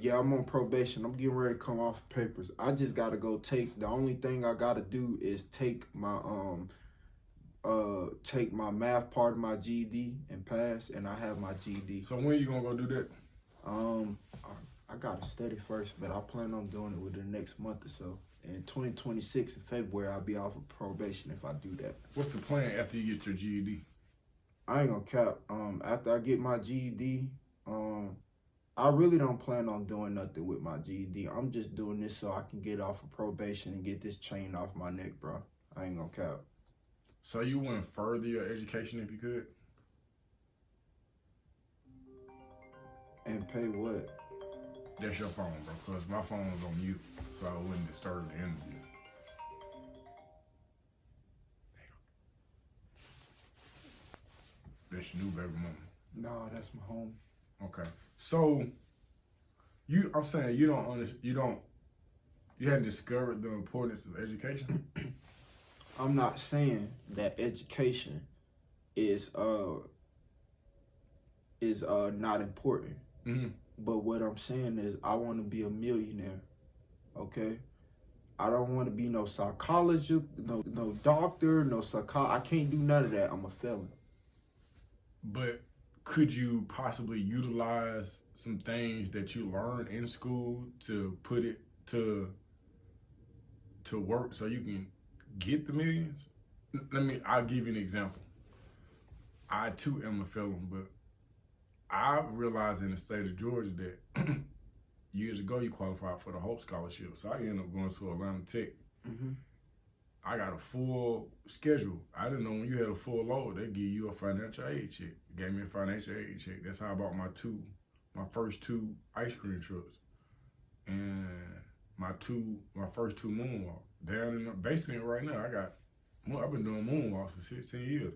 Yeah, I'm on probation. I'm getting ready to come off of papers. I just gotta go the only thing I gotta do is take my math part of my GED and pass, and I have my GED. So when you gonna go do that? I gotta study first, but I plan on doing it within the next month or so. In 2026 in February, I'll be off of probation if I do that. What's the plan after you get your GED? I ain't gonna cap. After I get my GED, I really don't plan on doing nothing with my GED. I'm just doing this so I can get off of probation and get this chain off my neck, bro. I ain't gonna cap. So you wouldn't further your education if you could? And pay what? That's your phone, bro, because my phone was on mute, so I wouldn't disturb the interview. That's your new baby mama. No, that's my home. Okay. So I'm saying you hadn't discovered the importance of education? I'm not saying that education is not important. Mm-hmm. But what I'm saying is I want to be a millionaire. Okay? I don't want to be no psychologist, no doctor, no I can't do none of that. I'm a felon. But could you possibly utilize some things that you learned in school to put it to work so you can get the millions? I'll give you an example. I too am a felon, but I realized in the state of Georgia that years ago you qualified for the Hope Scholarship. So I ended up going to Atlanta Tech. Mm-hmm. I got a full schedule. I didn't know when you had a full load, they give you a financial aid check. Gave me a financial aid check. That's how I bought my first two ice cream trucks. And my first two moonwalks. Down in the basement right now, I've been doing moonwalks for 16 years.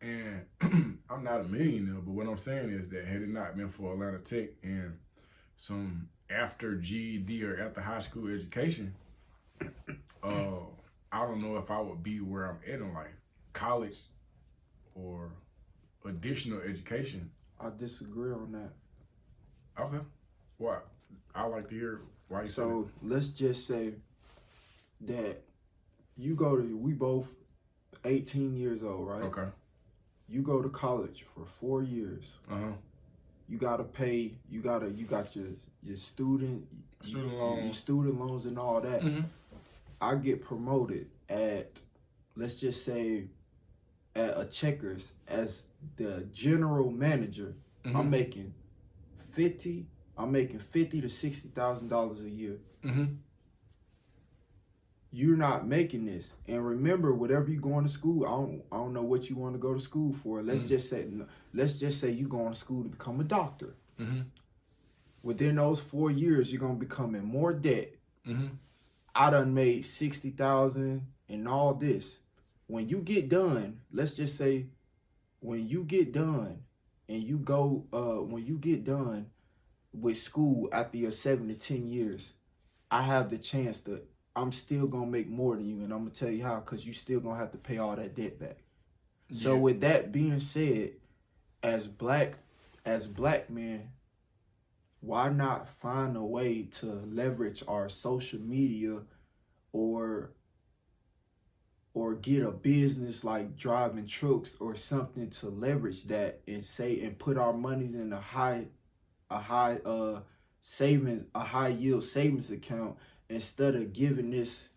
And I'm not a millionaire, but what I'm saying is that had it not been for Atlanta Tech and some after GED or after high school education, I don't know if I would be where I'm at in life. College or additional education. I disagree on that. Okay. Why? I like to hear why you say that. So let's just say that we both 18 years old, right? Okay. You go to college for 4 years. Uh-huh. You gotta pay. You got your student loans, your student loans and all that. Mm-hmm. I get promoted at, let's just say, at a Checkers as the general manager. Mm-hmm. I'm making $50,000 to $60,000 a year. Mm-hmm. You're not making this. And remember, whatever you going to school, I don't know what you want to go to school for. Let's just say you going to school to become a doctor. Mm-hmm. Within those 4 years, you're gonna become in more debt. Mm-hmm. I done made $60,000 and all this. When you get done, let's just say, when you get done and you go, when you get done with school after your 7 to 10 years, I have the chance to. I'm still gonna make more than you, and I'm gonna tell you how, because you still gonna have to pay all that debt back. Yeah. So with that being said, as black men, why not find a way to leverage our social media or get a business like driving trucks or something to leverage that and put our money in a high yield savings account, instead of giving this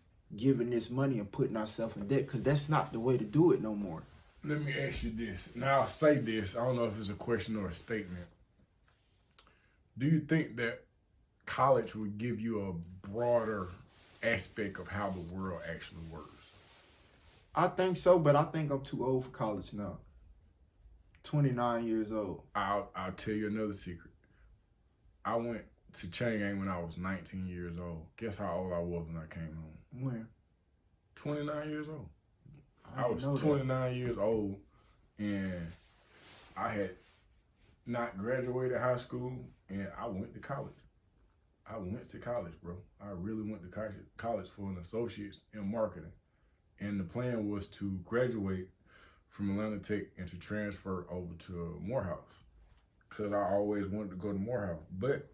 money and putting ourselves in debt, because that's not the way to do it no more. Let me ask you this. Now I'll say this. I don't know if it's a question or a statement. Do you think that college would give you a broader aspect of how the world actually works? I think so, but I think I'm too old for college now. 29 years old. I'll tell you another secret. I went to Chang'an when I was 19 years old. Guess how old I was when I came home? When? 29 years old. I was 29 years old, and I had not graduated high school, and I went to college. I went to college, bro. I really went to college for an associate's in marketing. And the plan was to graduate from Atlanta Tech and to transfer over to Morehouse, because I always wanted to go to Morehouse. But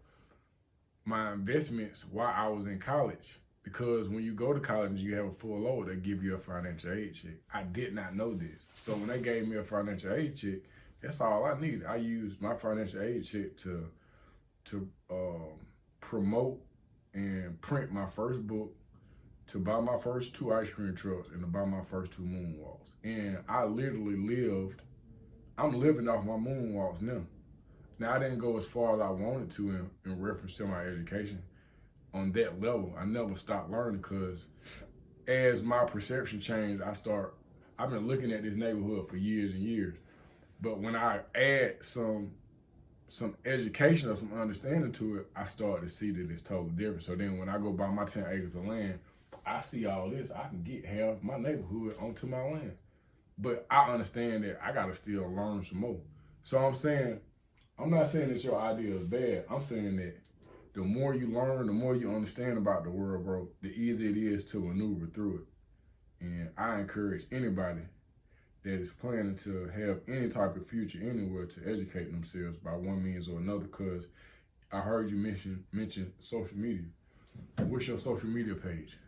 my investments while I was in college, because when you go to college and you have a full load, they give you a financial aid check. I did not know this. So when they gave me a financial aid check, that's all I needed. I used my financial aid check to promote and print my first book, to buy my first 2 ice cream trucks, and to buy my first 2 moonwalks. And I literally I'm living off my moonwalks now. Now, I didn't go as far as I wanted to in reference to my education on that level. I never stopped learning, because as my perception changed, I've been looking at this neighborhood for years and years. But when I add some education or some understanding to it, I started to see that it's totally different. So then when I go buy my 10 acres of land, I see all this. I can get half my neighborhood onto my land. But I understand that I got to still learn some more. So I'm not saying that your idea is bad. I'm saying that the more you learn, the more you understand about the world, bro, the easier it is to maneuver through it. And I encourage anybody that is planning to have any type of future anywhere to educate themselves by one means or another, because I heard you mention social media. What's your social media page?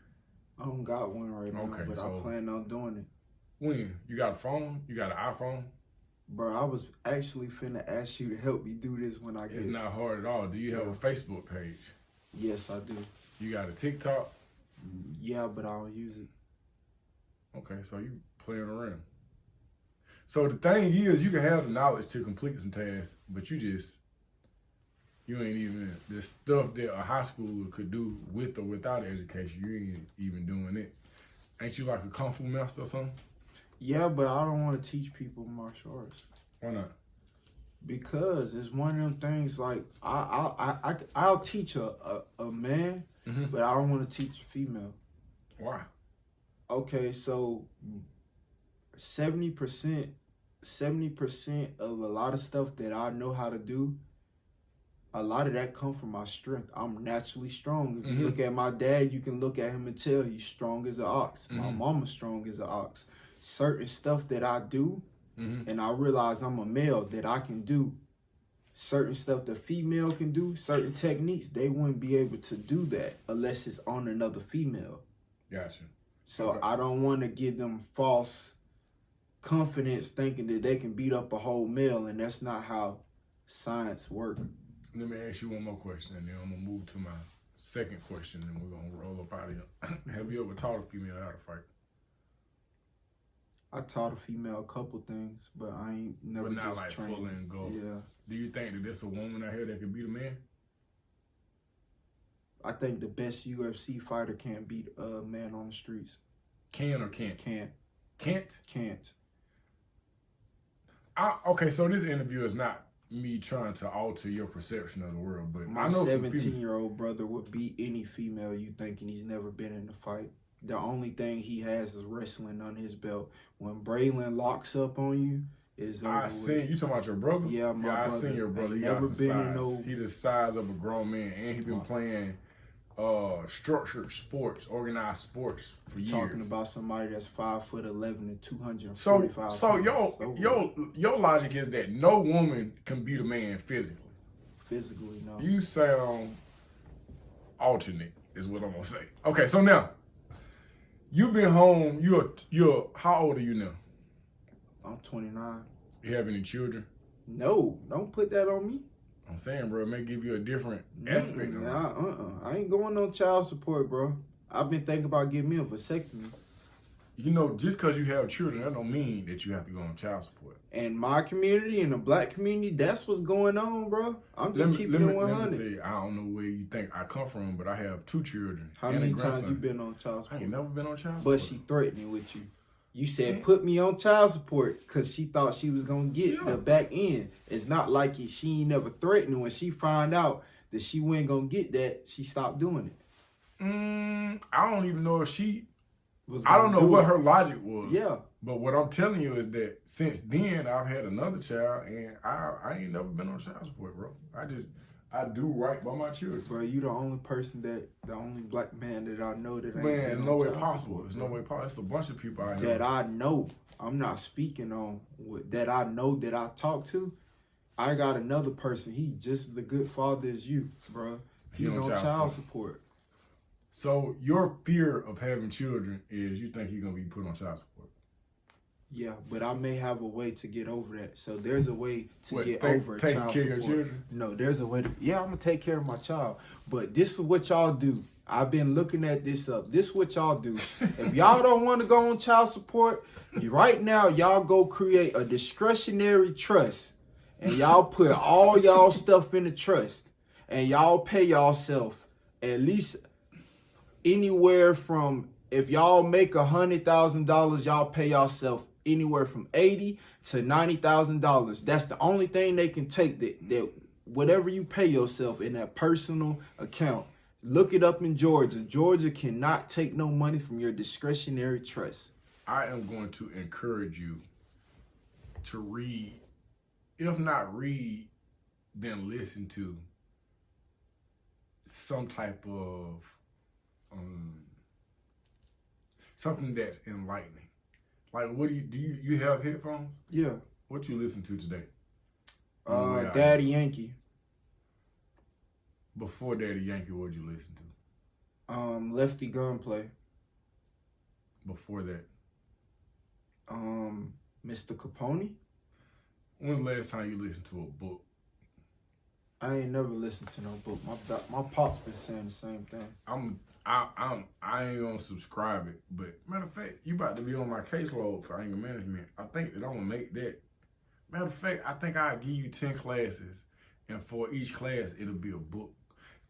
I don't got one right now, okay, but I plan on doing it. When? You got a phone? You got an iPhone? Bro, I was actually finna ask you to help me do this when I get it. It's not hard at all. Do you have a Facebook page? Yes, I do. You got a TikTok? Yeah, but I don't use it. Okay, so you playing around. So the thing is, you can have the knowledge to complete some tasks, but you ain't even, the stuff that a high schooler could do with or without education, you ain't even doing it. Ain't you like a kung fu master or something? Yeah, but I don't want to teach people martial arts. Why not? Because it's one of them things like I'll teach a man, but I don't want to teach a female. Why? Okay, so 70% of a lot of stuff that I know how to do, a lot of that come from my strength. I'm naturally strong. If you look at my dad, you can look at him and tell he's strong as an ox. My mama's strong as an ox. Certain stuff that I do, and I realize I'm a male, that I can do. Certain stuff the female can do, certain techniques, they wouldn't be able to do that unless it's on another female. Gotcha. So Okay. I don't want to give them false confidence thinking that they can beat up a whole male, and that's not how science works. Let me ask you one more question, and then I'm going to move to my second question, and we're going to roll up out of here. Have you ever taught a female how to fight? I taught a female a couple things, but I ain't never But not just like trained. full and go. Yeah. Do you think that there's a woman out here that can beat a man? I think the best UFC fighter can't beat a man on the streets. Can or can't? Can't. Can't? Okay, so this interview is not me trying to alter your perception of the world, but My I know 17-year-old brother would beat any female you thinking he's never been in a fight. The only thing he has is wrestling on his belt. When Braylon locks up on you, is over I seen you talking about your brother. Yeah, my brother. I seen your brother. He never got been some in size. no. He the size of a grown man, and he been playing structured sports, organized sports for years. Talking about somebody that's 5'11" and 245 So pounds. your logic is that no woman can beat a man physically. Physically, no. You sound alternate, is what I'm gonna say. Okay, so now you've been home. You're how old are you now? I'm 29. You have any children? No, don't put that on me. I'm saying, bro, it may give you a different aspect of it. I ain't going on child support, bro. I've been thinking about getting me a vasectomy. You know, just because you have children, that don't mean that you have to go on child support. And my community, in the black community, that's what's going on, bro. I'm just keeping it 100. Let me tell you, I don't know where you think I come from, but I have 2 children. How many times you been on child support? I ain't never been on child support. But she threatening with you. You said put me on child support because she thought she was going to get the back end. It's not like she ain't never threatened. When she find out that she wasn't going to get that, she stopped doing it. I don't even know if she... I don't know what her logic was. Yeah. But what I'm telling you is that since then, I've had another child, and I ain't never been on child support, bro. I do right by my children. Bro, you the only person the only black man that I know that ain't Man, no way possible. There's no way possible. It's a bunch of people out here. That I know. I'm not speaking on that I know that I talk to. I got another person. He just as a good father as you, bro. He's on child support. So your fear of having children is you think you're going to be put on child support? Yeah, but I may have a way to get over that. So there's a way to get over taking child care support. of your children? No, there's a way to. Yeah, I'm gonna take care of my child. But this is what y'all do. I've been looking at this up. This is what y'all do. If y'all don't want to go on child support, right now y'all go create a discretionary trust, and y'all put all y'all stuff in the trust, and y'all pay yourself at least anywhere from, if y'all make $100,000, y'all pay yourself anywhere from $80,000 to $90,000. That's the only thing they can take, that whatever you pay yourself in that personal account. Look it up in Georgia. Georgia cannot take no money from your discretionary trust. I am going to encourage you to read, if not read, then listen to some type of something that's enlightening. Like, what do you have headphones? Yeah. What you listen to today? Daddy Yankee. Before Daddy Yankee, what'd you listen to? Lefty Gunplay. Before that? Mr. Capone. When's the last time you listened to a book? I ain't never listened to no book. My pop's been saying the same thing. I ain't gonna subscribe it, but matter of fact, you about to be on my caseload for anger management. I think that I'm gonna make that. Matter of fact, I think I'll give you 10 classes, and for each class, it'll be a book.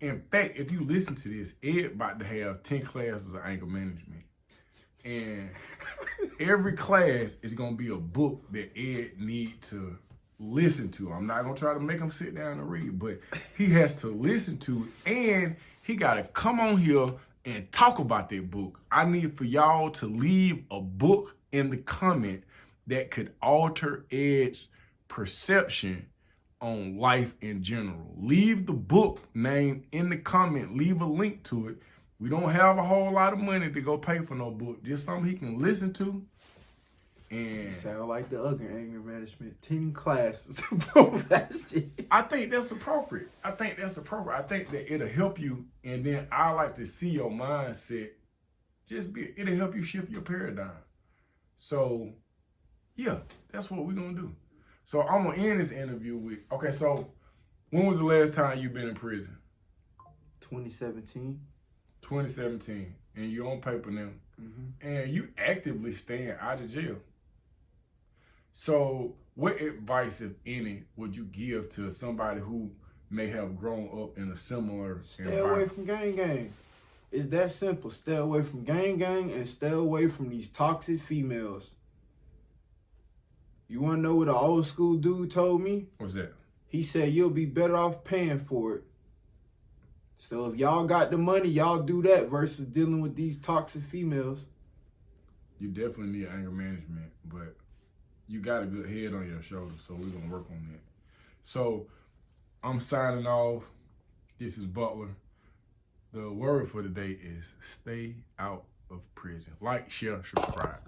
In fact, if you listen to this, Ed about to have 10 classes of anger management. And every class is gonna be a book that Ed need to listen to. I'm not gonna try to make him sit down and read, but he has to listen to it, and he gotta come on here and talk about that book. I need for y'all to leave a book in the comment that could alter Ed's perception on life in general. Leave the book name in the comment. Leave a link to it. We don't have a whole lot of money to go pay for no book. Just something he can listen to. And sound like the other anger management 10 classes. I think that's appropriate. I think that it'll help you, and then I like to see your mindset. It'll help you shift your paradigm. So, yeah, that's what we're gonna do. So I'm gonna end this interview with, okay, so when was the last time you've been in prison? 2017. 2017, and you're on paper now, and you actively staying out of jail. So what advice, if any, would you give to somebody who may have grown up in a similar environment? Stay away from gang. It's that simple. Stay away from gang and stay away from these toxic females. You want to know what an old school dude told me? What's that? He said, you'll be better off paying for it. So if y'all got the money, y'all do that versus dealing with these toxic females. You definitely need anger management, but you got a good head on your shoulders, so we're going to work on that. So I'm signing off. This is Butler. The word for today is stay out of prison. Like, share, subscribe.